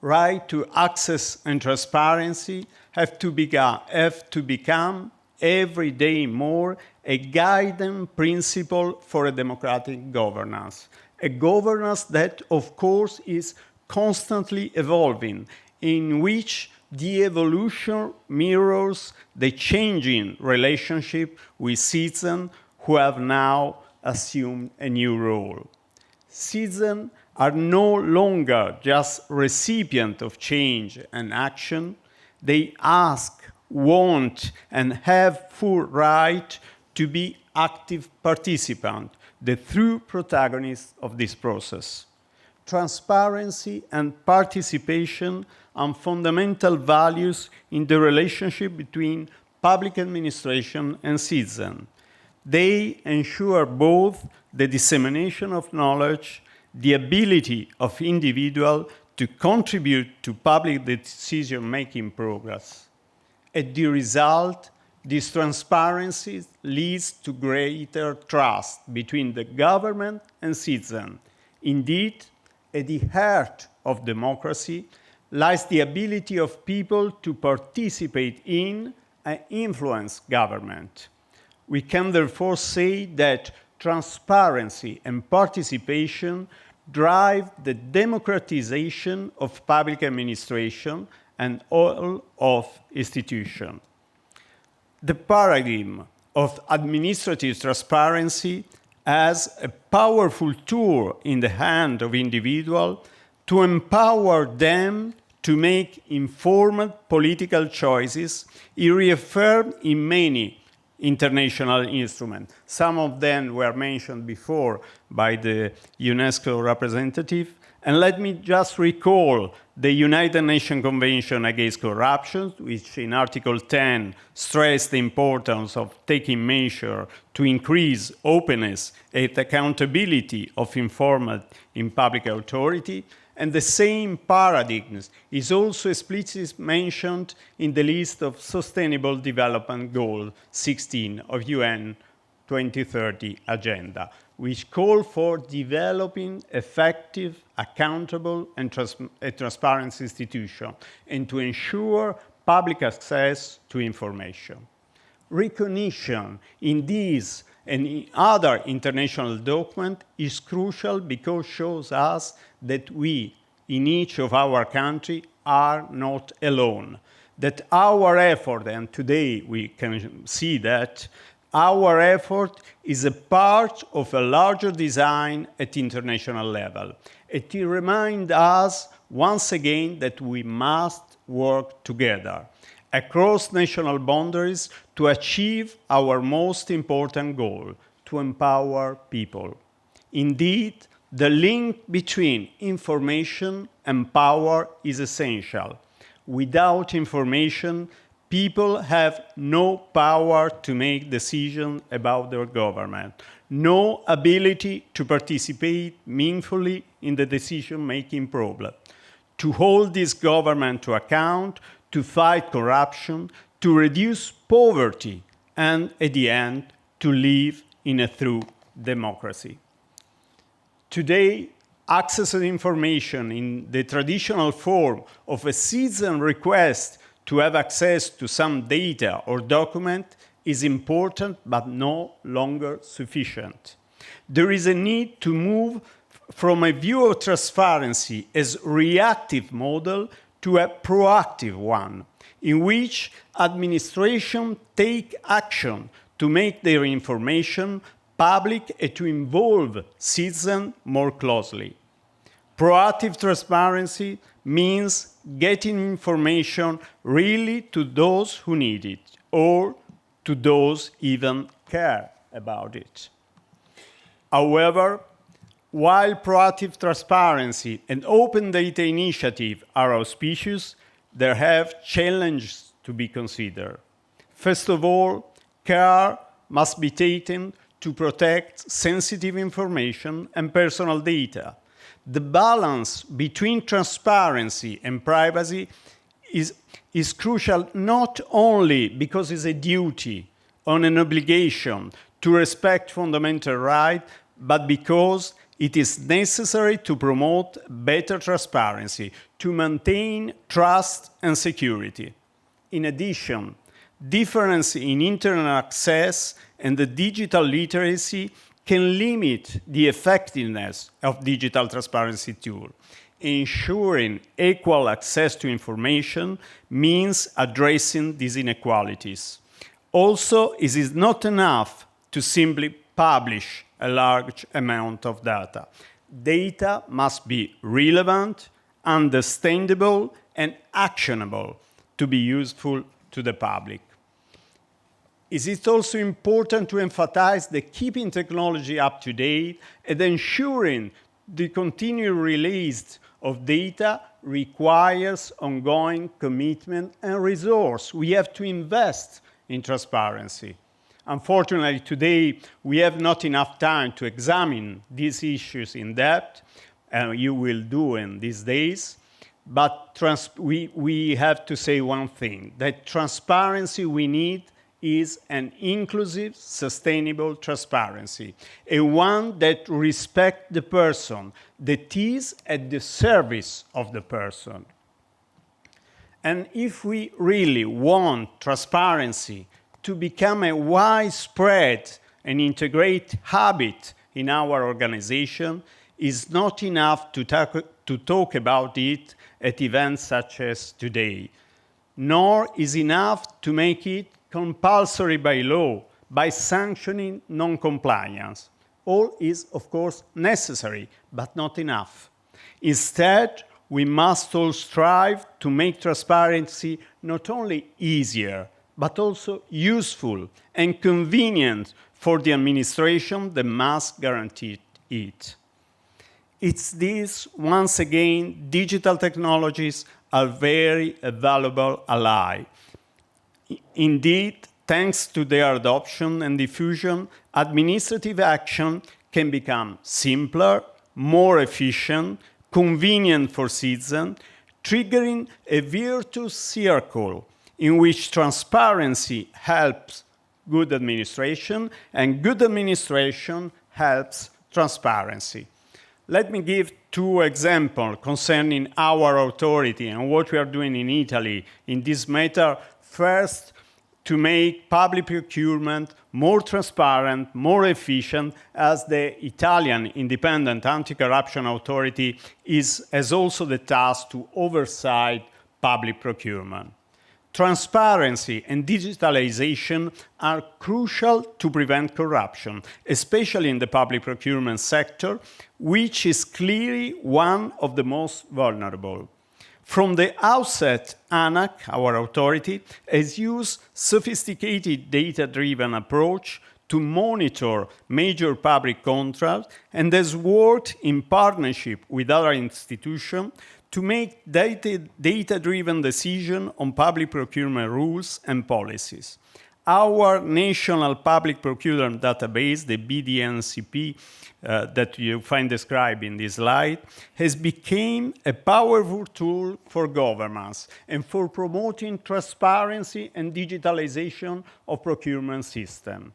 Speaker 6: right to access and transparency have to become every day more a guiding principle for a democratic governance. A governance that, of course, is constantly evolving, in which the evolution mirrors the changing relationship with citizens who have now assumed a new role. Citizens are no longer just recipients of change and action. They ask, want, and have full right to be active participants, the true protagonists of this process. Transparency and participation are fundamental values in the relationship between public administration and citizen. They ensure both the dissemination of knowledge, the ability of individuals to contribute to public decision-making progress. As the result, this transparency leads to greater trust between the government and citizen. Indeed, at the heart of democracy lies the ability of people to participate in and influence government. We can therefore say that transparency and participation drive the democratization of public administration and all of institutions. The paradigm of administrative transparency as a powerful tool in the hand of individuals to empower them to make informed political choices is reaffirmed in many international instruments. Some of them were mentioned before by the UNESCO representative. And let me just recall the United Nations Convention Against Corruption, which in Article 10 stressed the importance of taking measures to increase openness and accountability of informed in public authority. And the same paradigm is also explicitly mentioned in the list of Sustainable Development Goal 16 of UN 2030 Agenda, which call for developing effective, accountable, and transparent institutions, and to ensure public access to information. Recognition in these and in other international documents is crucial because it shows us that we, in each of our countries, are not alone. That our effort, and today we can see that, our effort is a part of a larger design at international level. It reminds us once again that we must work together across national boundaries to achieve our most important goal, to empower people. Indeed, the link between information and power is essential. Without information, people have no power to make decisions about their government, no ability to participate meaningfully in the decision-making problem, to hold this government to account, to fight corruption, to reduce poverty, and at the end, to live in a true democracy. Today, access to information in the traditional form of a citizen request to have access to some data or document is important but no longer sufficient. There is a need to move from a view of transparency as reactive model to a proactive one, in which administration take action to make their information public and to involve citizens more closely. Proactive transparency means getting information really to those who need it, or to those even care about it. However, while proactive transparency and open data initiative are auspicious, there have challenges to be considered. First of all, care must be taken to protect sensitive information and personal data. The balance between transparency and privacy is crucial not only because it's a duty or an obligation to respect fundamental rights, but because It is necessary to promote better transparency, to maintain trust and security. In addition, difference in internet access and the digital literacy can limit the effectiveness of digital transparency tools. Ensuring equal access to information means addressing these inequalities. Also, it is not enough to simply publish a large amount of data. Data must be relevant, understandable, and actionable to be useful to the public. It is also important to emphasize the keeping technology up to date and ensuring the continued release of data requires ongoing commitment and resource. We have to invest in transparency. Unfortunately, today, we have not enough time to examine these issues in depth, and you will do in these days. But we have to say one thing, that transparency we need is an inclusive, sustainable transparency, a one that respects the person, that is at the service of the person. And if we really want transparency to become a widespread and integrate habit in our organization, it's not enough to talk about it at events such as today, nor is enough to make it compulsory by law, by sanctioning non-compliance. All is, of course, necessary, but not enough. Instead, we must all strive to make transparency not only easier, but also useful and convenient for the administration that must guarantee it. It's this, once again, digital technologies are very valuable ally. Indeed, thanks to their adoption and diffusion, administrative action can become simpler, more efficient, convenient for citizens, triggering a virtuous circle in which transparency helps good administration and good administration helps transparency. Let me give two examples concerning our authority and what we are doing in Italy in this matter. First, to make public procurement more transparent, more efficient, as the Italian Independent Anti-Korruption Authority has also the task to oversight public procurement. Transparency and digitalization are crucial to prevent corruption, especially in the public procurement sector, which is clearly one of the most vulnerable. From the outset, ANAC, our authority, has used sophisticated data-driven approach to monitor major public contracts and has worked in partnership with other institutions to make data-driven decisions on public procurement rules and policies. Our National Public Procurement Database, the BDNCP, that you find described in this slide, has become a powerful tool for governments and for promoting transparency and digitalization of procurement system.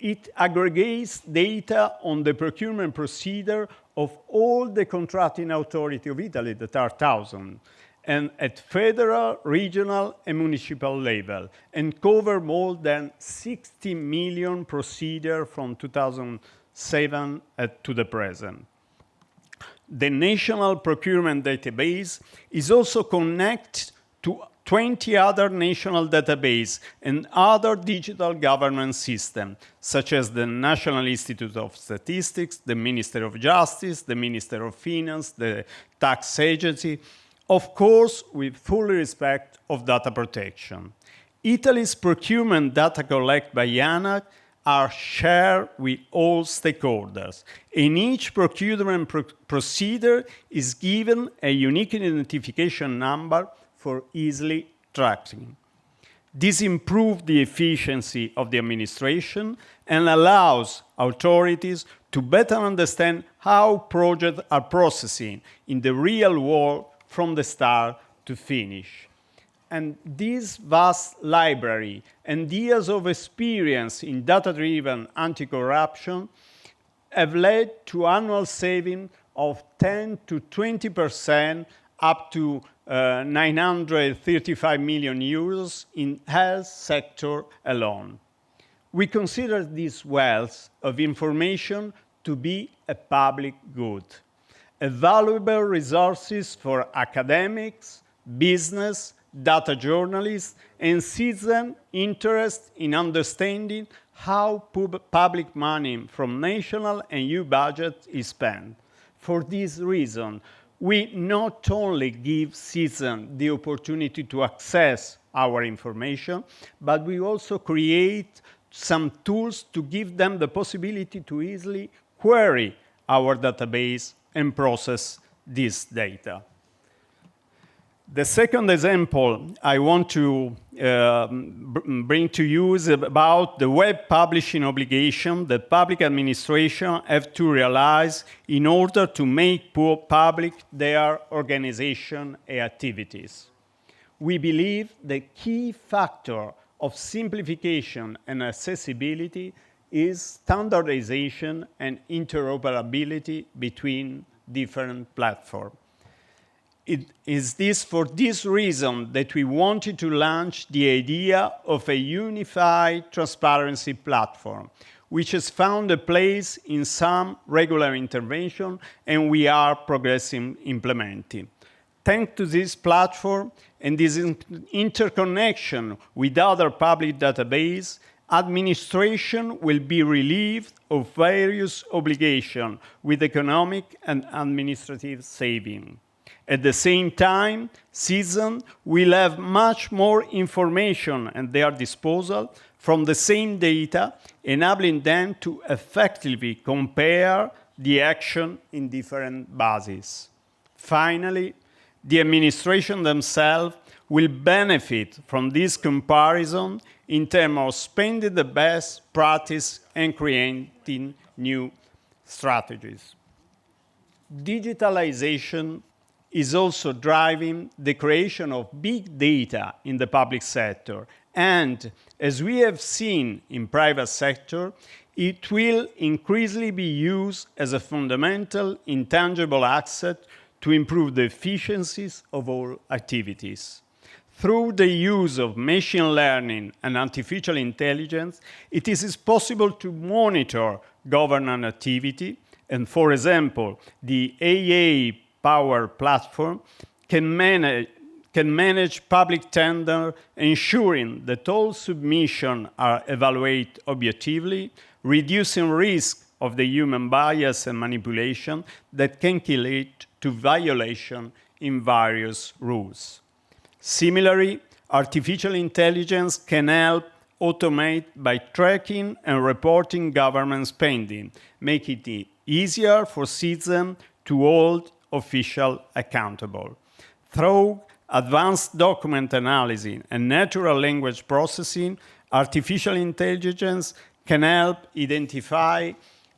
Speaker 6: It aggregates data on the procurement procedure of all the contracting authorities of Italy, that are thousands, and at federal, regional, and municipal level, and cover more than 60 million procedures from 2007 to the present. The National Procurement Database is also connected to 20 other national databases and other digital government systems, such as the National Institute of Statistics, the Ministry of Justice, the Ministry of Finance, the Tax Agency, of course, with full respect of data protection. Italy's procurement data collected by ANAC are shared with all stakeholders, and each procurement procedure is given a unique identification number for easily tracking. This improves the efficiency of the administration and allows authorities to better understand how projects are processing in the real world from the start to finish. And this vast library and years of experience in data-driven anti-corruption have led to annual saving of 10 to 20% up to 935 million euros in health sector alone. We consider this wealth of information to be a public good, a valuable resources for academics, business, data journalists, and citizens interested in understanding how public money from national and EU budget is spent. For this reason, we not only give citizens the opportunity to access our information, but we also create some tools to give them the possibility to easily query our database and process this data. The second example I want to bring to you is about the web publishing obligation that public administration have to realize in order to make public their organization and activities. We believe the key factor of simplification and accessibility is standardization and interoperability between different platforms. It is for this reason that we wanted to launch the idea of a unified transparency platform, which has found a place in some regular intervention, and we are progressing implementing. Thanks to this platform and this interconnection with other public databases, administration will be relieved of various obligations with economic and administrative saving. At the same time, citizens will have much more information at their disposal from the same data, enabling them to effectively compare the action in different bases. Finally, the administration themselves will benefit from this comparison in terms of spending the best practice and creating new strategies. Digitalization is also driving the creation of big data in the public sector. And as we have seen in private sector, it will increasingly be used as a fundamental intangible asset to improve the efficiencies of all activities. Through the use of machine learning and artificial intelligence, it is possible to monitor government activity. And for example, the AA Power platform can manage public tender, ensuring that all submissions are evaluated objectively, reducing risk of the human bias and manipulation that can lead to violation in various rules. Similarly, artificial intelligence can help automate by tracking and reporting government spending, making it easier for citizens to hold officials accountable. Through advanced document analysis and natural language processing, artificial intelligence can help identify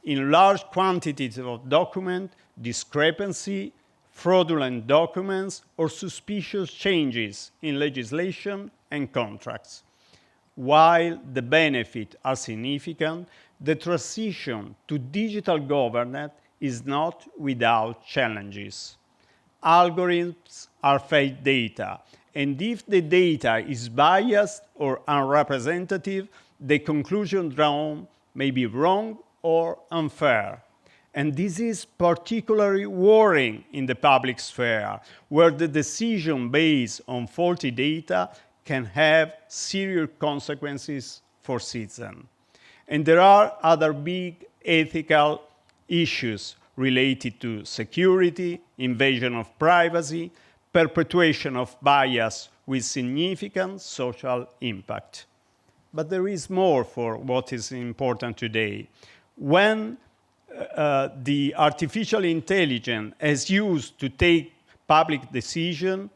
Speaker 6: in large quantities of documents discrepancy, fraudulent documents, or suspicious changes in legislation and contracts. While the benefits are significant, the transition to digital governance is not without challenges. Algorithms are fake data, and if the data is biased or unrepresentative, the conclusion drawn may be wrong or unfair. And this is particularly worrying in the public sphere, where the decision based on faulty data can have serious consequences for citizens. And there are other big ethical issues related to security, invasion of privacy, perpetuation of bias with significant social impact. But there is more for what is important today. When the artificial intelligence is used to take public decisions,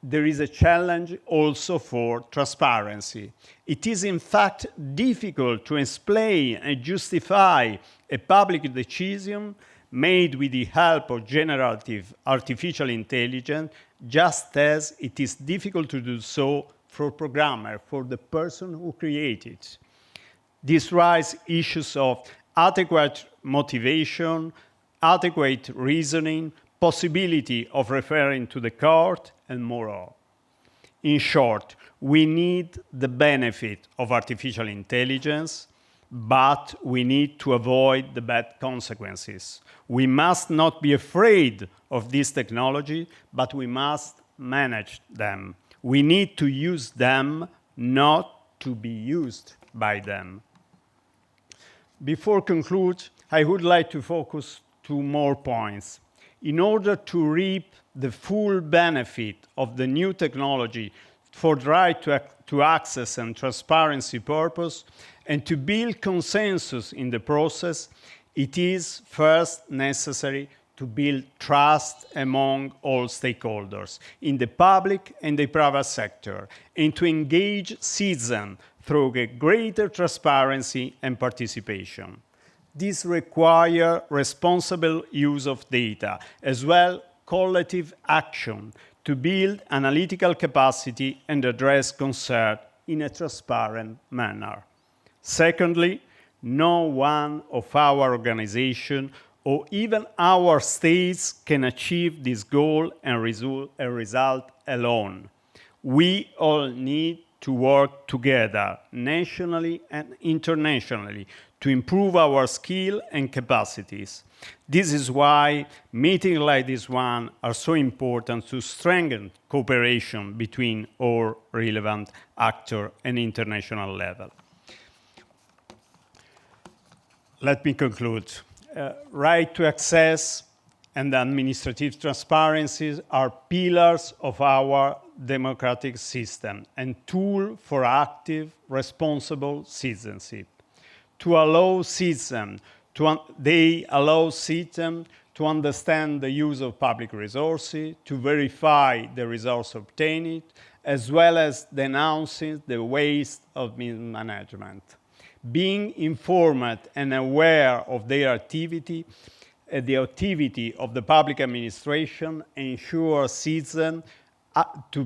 Speaker 6: there is a challenge also for transparency. It is in fact difficult to explain and justify a public decision made with the help of generative artificial intelligence, just as it is difficult to do so for programmer, for the person who created it. This raises issues of adequate motivation, adequate reasoning, possibility of referring to the court, and more. In short, we need the benefit of artificial intelligence, but we need to avoid the bad consequences. We must not be afraid of this technology, but we must manage them. We need to use them, not to be used by them. Before conclude, I would like to focus 2 more points. In order to reap the full benefit of the new technology for the right to access and transparency purpose, and to build consensus in the process, it is first necessary to build trust among all stakeholders in the public and the private sector, and to engage citizens through a greater transparency and participation. This requires responsible use of data, as well collective action to build analytical capacity and address concerns in a transparent manner. Secondly, no one of our organizations or even our states can achieve this goal and result alone. We all need to work together, nationally and internationally, to improve our skill and capacities. This is why meetings like this one are so important to strengthen cooperation between all relevant actors at international level. Let me conclude. Right to access and administrative transparency are pillars of our democratic system and tools for active, responsible citizenship. To allow citizens, they allow citizens to understand the use of public resources, to verify the resource obtained, as well as denouncing the waste of mismanagement. Being informed and aware of their activity, the activity of the public administration ensures citizens to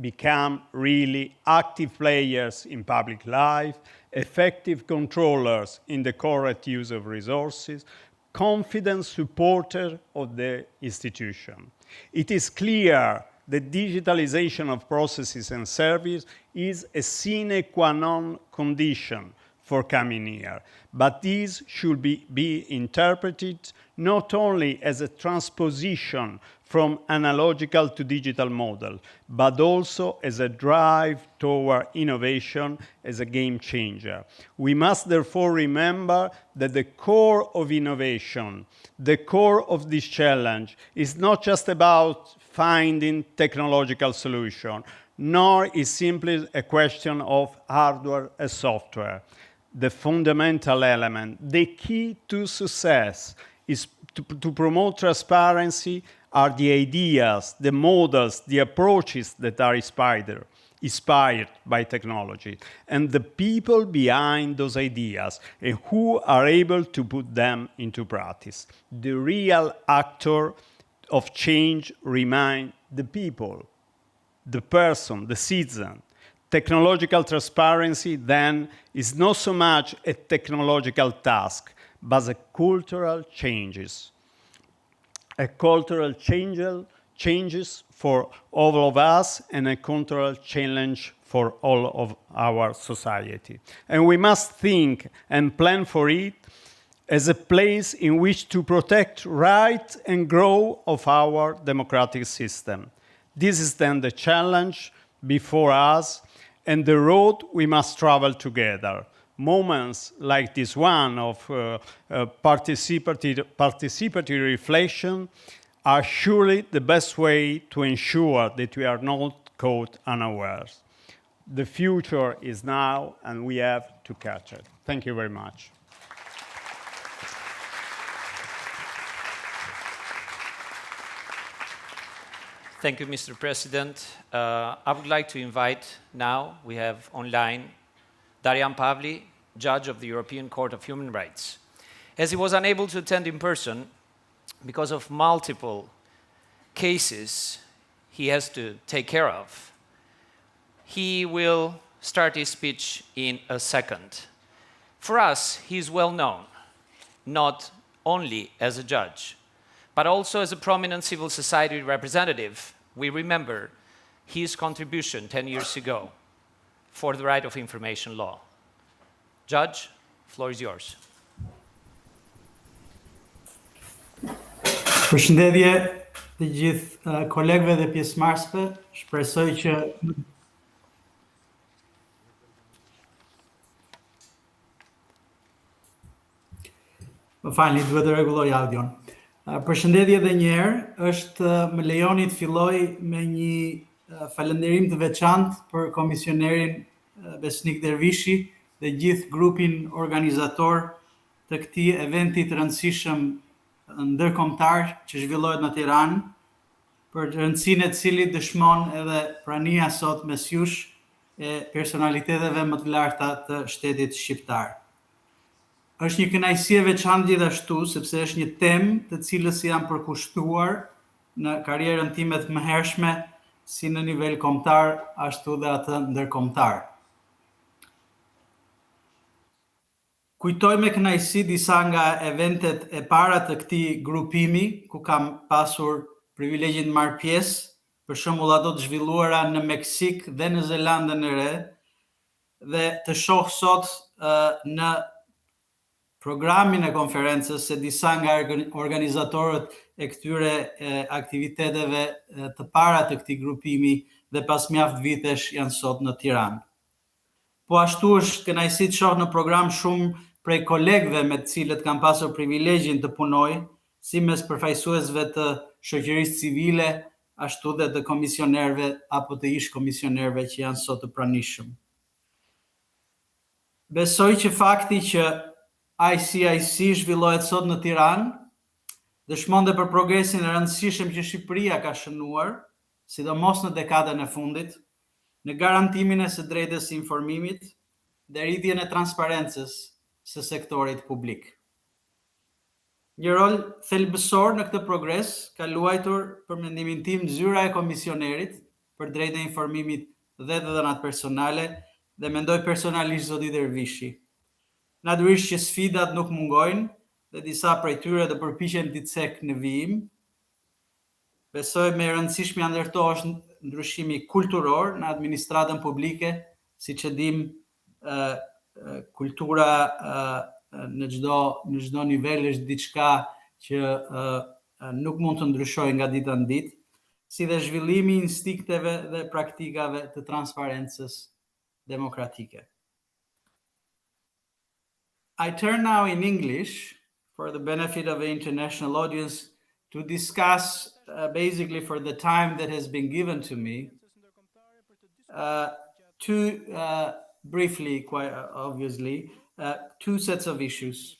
Speaker 6: become really active players in public life, effective controllers in the correct use of resources, confident supporters of the institution. It is clear that digitalization of processes and services is a sine qua non condition for coming year, but this should be interpreted not only as a transposition from analogical to digital model, but also as a drive toward innovation as a game changer. We must therefore remember that the core of innovation, the core of this challenge, is not just about finding technological solution, nor is simply a question of hardware and software. The fundamental element, the key to success, is to promote transparency are the ideas, the models, the approaches that are inspired by technology, and the people behind those ideas and who are able to put them into practice. The real actor of change remain the people, the person, the citizen. Technological transparency, then, is not so much a technological task, but a cultural changes. A cultural changes for all of us and a cultural challenge for all of our society. And we must think and plan for it as a place in which to protect right and growth of our democratic system. This is then the challenge before us and the road we must travel together. Moments like this one of participatory reflection are surely the best way to ensure that we are not caught unawares. The future is now, and we have to catch it. Thank you very much.
Speaker 1: Thank you, Mr. President. I would like to invite now, we have online, Darian Pavli, Judge of the European Court of Human Rights. As he was unable to attend in person because of multiple cases he has to take care of, he will start his speech in a second. For us, he is well known, not only as a judge, but also as a prominent civil society representative. We remember his contribution 10 years ago for the right of information law. Judge, floor is yours.
Speaker 7: Përshëndetje të gjithë kolegëve dhe pjesëmarrësve. Shpresoj që më falni, duhet të rregulloj audion. Përshëndetje edhe një herë, më lejoni të filloj me një falënderim të veçantë për Komisionerin Besnik Dervishi dhe gjithë grupin organizator të këtij eventi të rëndësishëm ndërkombëtar që zhvillohet në Tiranë, për rëndësinë e cilit dëshmon edhe prania sot mes jush e personaliteteve më të larta të shtetit shqiptar. Është një kënaqësi e veçantë gjithashtu, sepse është një temë të cilës jam përkushtuar në karrierën time të mëhershme, si në nivel kombëtar, ashtu dhe atë ndërkombëtar. Kujtoj me kënaqësi disa nga eventet e para të këtij grupimi, ku kam pasur privilegjin të marr pjesë, për shembull ato të zhvilluara në Meksikë dhe në Zelandën e Re, dhe të shoh sot në programin e konferencës se disa nga organizatorët e këtyre aktiviteteve të para të këtij grupimi dhe pas mjaft vitesh janë sot në Tiranë. Po ashtu është kënaqësi të shoh në program shumë prej kolegëve me të cilët kam pasur privilegjin të punoj, si mes përfaqësuesve të shoqërisë civile, ashtu dhe të komisionerëve apo të ish komisionerëve që janë sot të pranishëm. Besoj që fakti që ICIC zhvillohet sot në Tiranë dëshmon dhe për progresin e rëndësishëm që Shqipëria ka shënuar, sidomos në dekadën e fundit, në garantimin e së drejtës së informimit dhe rritjen e transparencës së sektorit publik. Një rol thelbësor në këtë progres ka luajtur për mendimin tim zyra e komisionerit për drejtën e informimit dhe të dhënat personale, dhe mendoj personalisht zoti Dervishi. Natyrisht që sfidat nuk mungojnë dhe disa prej tyre do përpiqen t'i cek në vijim. Besoj me rëndësishmja ndërto është ndryshimi kulturor në administratën publike, siç e dim, kultura në çdo nivel është diçka që nuk mund të ndryshojë nga dita në ditë, si dhe zhvillimi i instinkteve dhe praktikave të transparencës demokratike. I turn now in English for the benefit of the international audience to discuss basically for the time that has been given to me briefly, quite obviously, two sets of issues.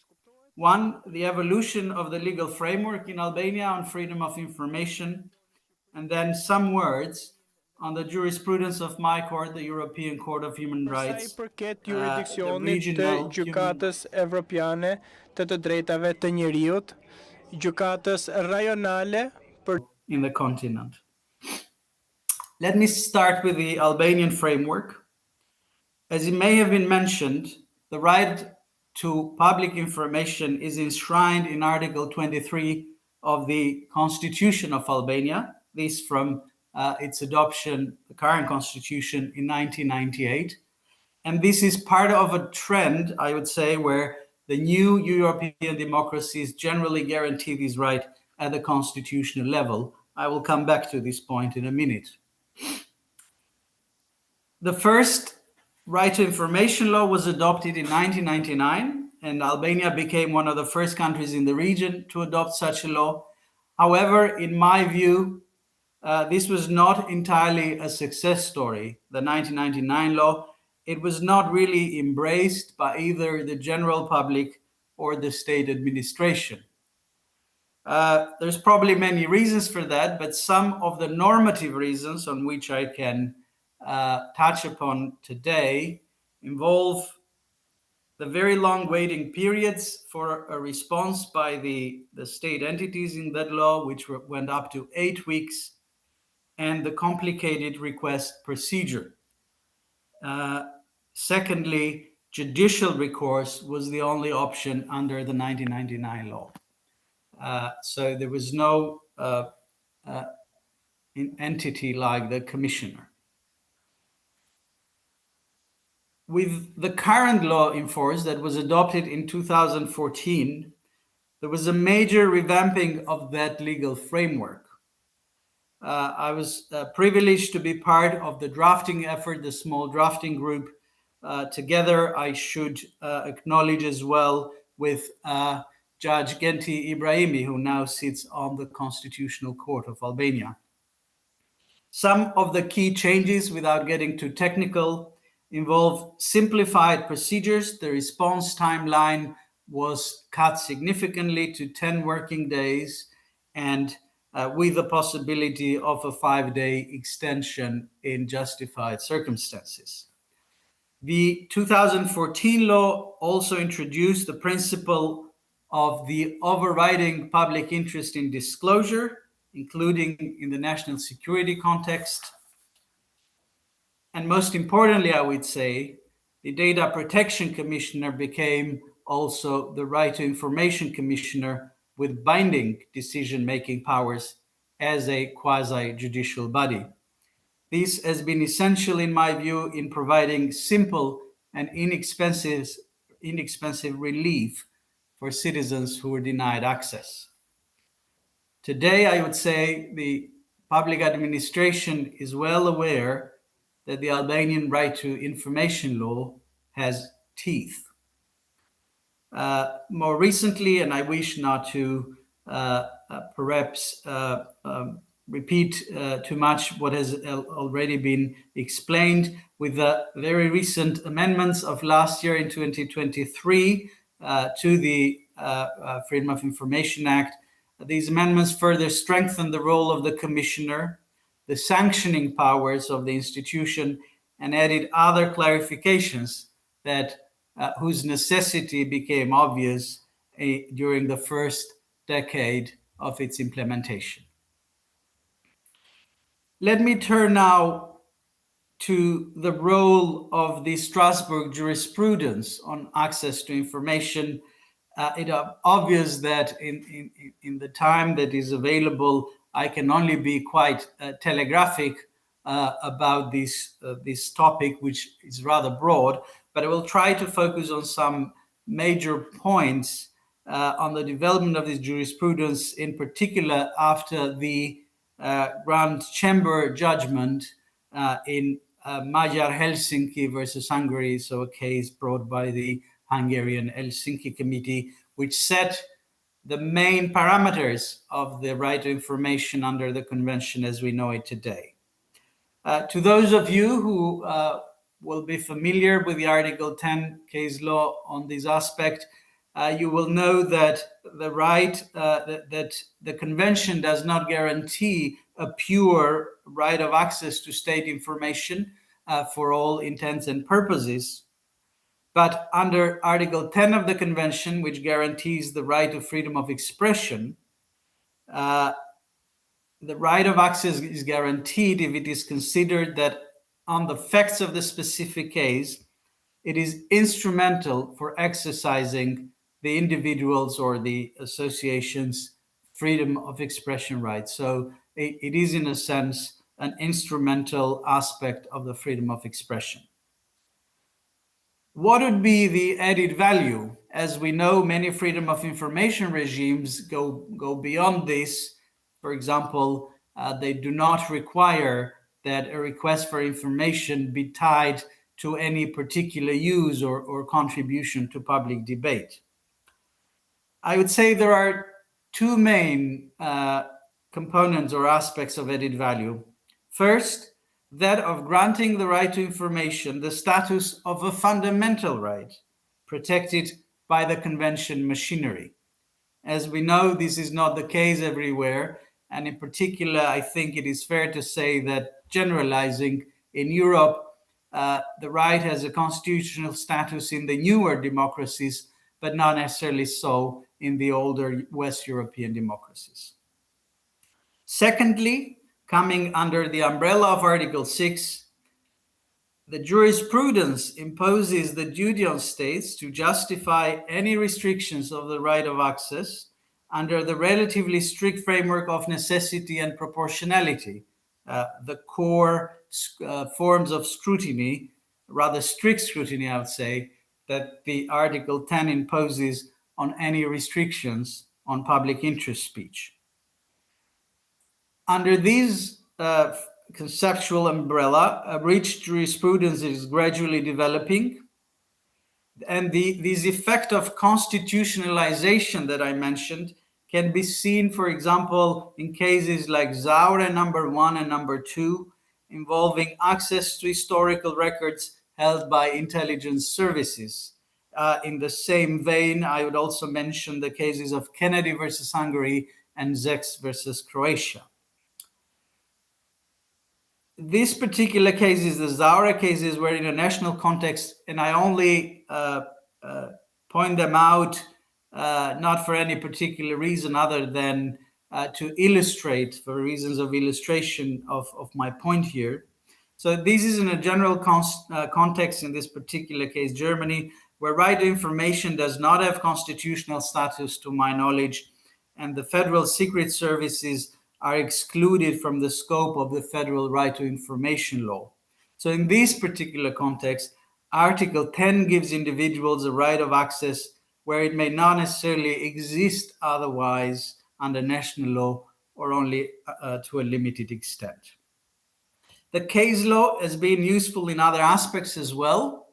Speaker 7: One, the evolution of the legal framework in Albania on freedom of information, and then some words on the jurisprudence of my court, the European Court of Human Rights, the regional
Speaker 8: gjykatës evropiane të drejtave të njeriut, gjykatës rajonale
Speaker 7: in the continent. Let me start with the Albanian framework. As it may have been mentioned, the right to public information is enshrined in Article 23 of the Constitution of Albania, this from its adoption, the current constitution, in 1998. And this is part of a trend, I would say, where the new European democracies generally guarantee this right at the constitutional level. I will come back to this point in a minute. The first right to information law was adopted in 1999, and Albania became one of the first countries in the region to adopt such a law. However, in my view, this was not entirely a success story. The 1999 law, it was not really embraced by either the general public or the state administration. There's probably many reasons for that, but some of the normative reasons on which I can touch upon today involve the very long waiting periods for a response by the state entities in that law, which went up to 8 weeks, and the complicated request procedure. Secondly, judicial recourse was the only option under the 1999 law. So there was no entity like the commissioner. With the current law in force that was adopted in 2014, there was a major revamping of that legal framework. I was privileged to be part of the drafting effort, the small drafting group. Together, I should acknowledge as well with Judge Genti Ibrahimi, who now sits on the Constitutional Court of Albania. Some of the key changes, without getting too technical, involve simplified procedures. The response timeline was cut significantly to 10 working days, and with the possibility of a 5-day extension in justified circumstances. The 2014 law also introduced the principle of the overriding public interest in disclosure, including in the national security context. And most importantly, I would say, the Data Protection Commissioner became also the Right to Information Commissioner with binding decision-making powers as a quasi-judicial body. This has been essential, in my view, in providing simple and inexpensive relief for citizens who were denied access. Today, I would say the public administration is well aware that the Albanian Right to Information law has teeth. More recently, and I wish not to perhaps repeat too much what has already been explained, with the very recent amendments of last year in 2023 to the Freedom of Information Act, these amendments further strengthen the role of the Commissioner, the sanctioning powers of the institution, and added other clarifications that whose necessity became obvious during the first decade of its implementation. Let me turn now to the role of the Strasbourg jurisprudence on access to information. It is obvious that in the time that is available, I can only be quite telegraphic about this topic, which is rather broad, but I will try to focus on some major points on the development of this jurisprudence, in particular after the Grand Chamber judgment in Magyar Helsinki versus Hungary, so a case brought by the Hungarian Helsinki Committee, which set the main parameters of the right to information under the convention as we know it today. To those of you who will be familiar with the Article 10 case law on this aspect, you will know that the right that the convention does not guarantee a pure right of access to state information for all intents and purposes. But under Article 10 of the Convention, which guarantees the right to freedom of expression, the right of access is guaranteed if it is considered that on the facts of the specific case, it is instrumental for exercising the individual's or the association's freedom of expression rights. So it is, in a sense, an instrumental aspect of the freedom of expression. What would be the added value? As we know, many freedom of information regimes go beyond this. For example, they do not require that a request for information be tied to any particular use or contribution to public debate. I would say there are two main components or aspects of added value. First, that of granting the right to information the status of a fundamental right protected by the convention machinery. As we know, this is not the case everywhere, and in particular, I think it is fair to say that generalizing in Europe, the right has a constitutional status in the newer democracies, but not necessarily so in the older West European democracies. Secondly, coming under the umbrella of Article 6, The jurisprudence imposes the duty on states to justify any restrictions of the right of access under the relatively strict framework of necessity and proportionality, the core forms of scrutiny, rather strict scrutiny, I would say, that the Article 10 imposes on any restrictions on public interest speech. Under these conceptual umbrella, a rich jurisprudence is gradually developing, and this effect of constitutionalization that I mentioned can be seen, for example, in cases like Zaure number 1 and number 2, involving access to historical records held by intelligence services. In the same vein, I would also mention the cases of Kennedy versus Hungary and Zex versus Croatia. This particular cases, the Zaure cases, were in a national context, and I only point them out not for any particular reason other than to illustrate, for reasons of illustration of my point here. So this is in a general context, in this particular case, Germany, where right to information does not have constitutional status to my knowledge, and the federal secret services are excluded from the scope of the federal right to information law. So in this particular context, Article 10 gives individuals a right of access where it may not necessarily exist otherwise under national law, or only to a limited extent. The case law has been useful in other aspects as well.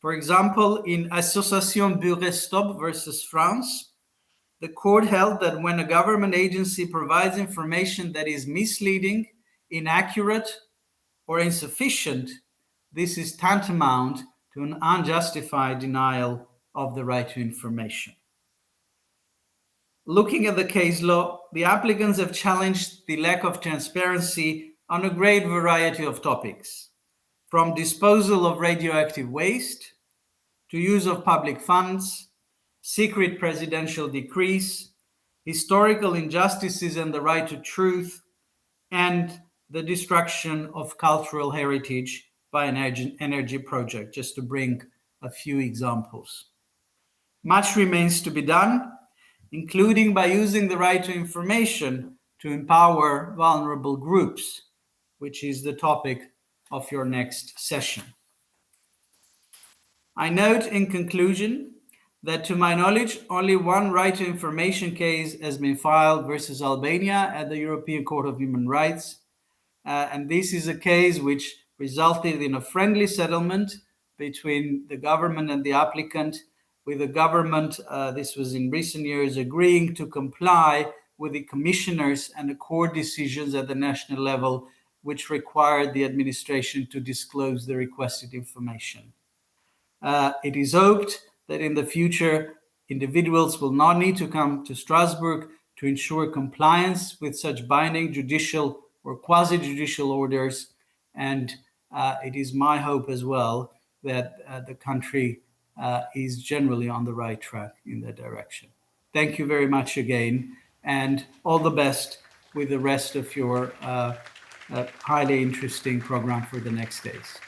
Speaker 7: For example, in Association Burestop versus France, the court held that when a government agency provides information that is misleading, inaccurate, or insufficient, this is tantamount to an unjustified denial of the right to information. Looking at the case law, the applicants have challenged the lack of transparency on a great variety of topics, from disposal of radioactive waste to use of public funds, secret presidential decrees, historical injustices and the right to truth, and the destruction of cultural heritage by an energy project, just to bring a few examples. Much remains to be done, including by using the right to information to empower vulnerable groups, which is the topic of your next session. I note in conclusion that to my knowledge, only one right to information case has been filed versus Albania at the European Court of Human Rights. And this is a case which resulted in a friendly settlement between the government and the applicant, with the government, this was in recent years, agreeing to comply with the commissioners and the court decisions at the national level, which required the administration to disclose the requested information. It is hoped that in the future, individuals will not need to come to Strasbourg to ensure compliance with such binding judicial or quasi-judicial orders. And it is my hope as well that the country is generally on the right track in that direction. Thank you very much again, and all the best with the rest of your highly interesting program for the next days.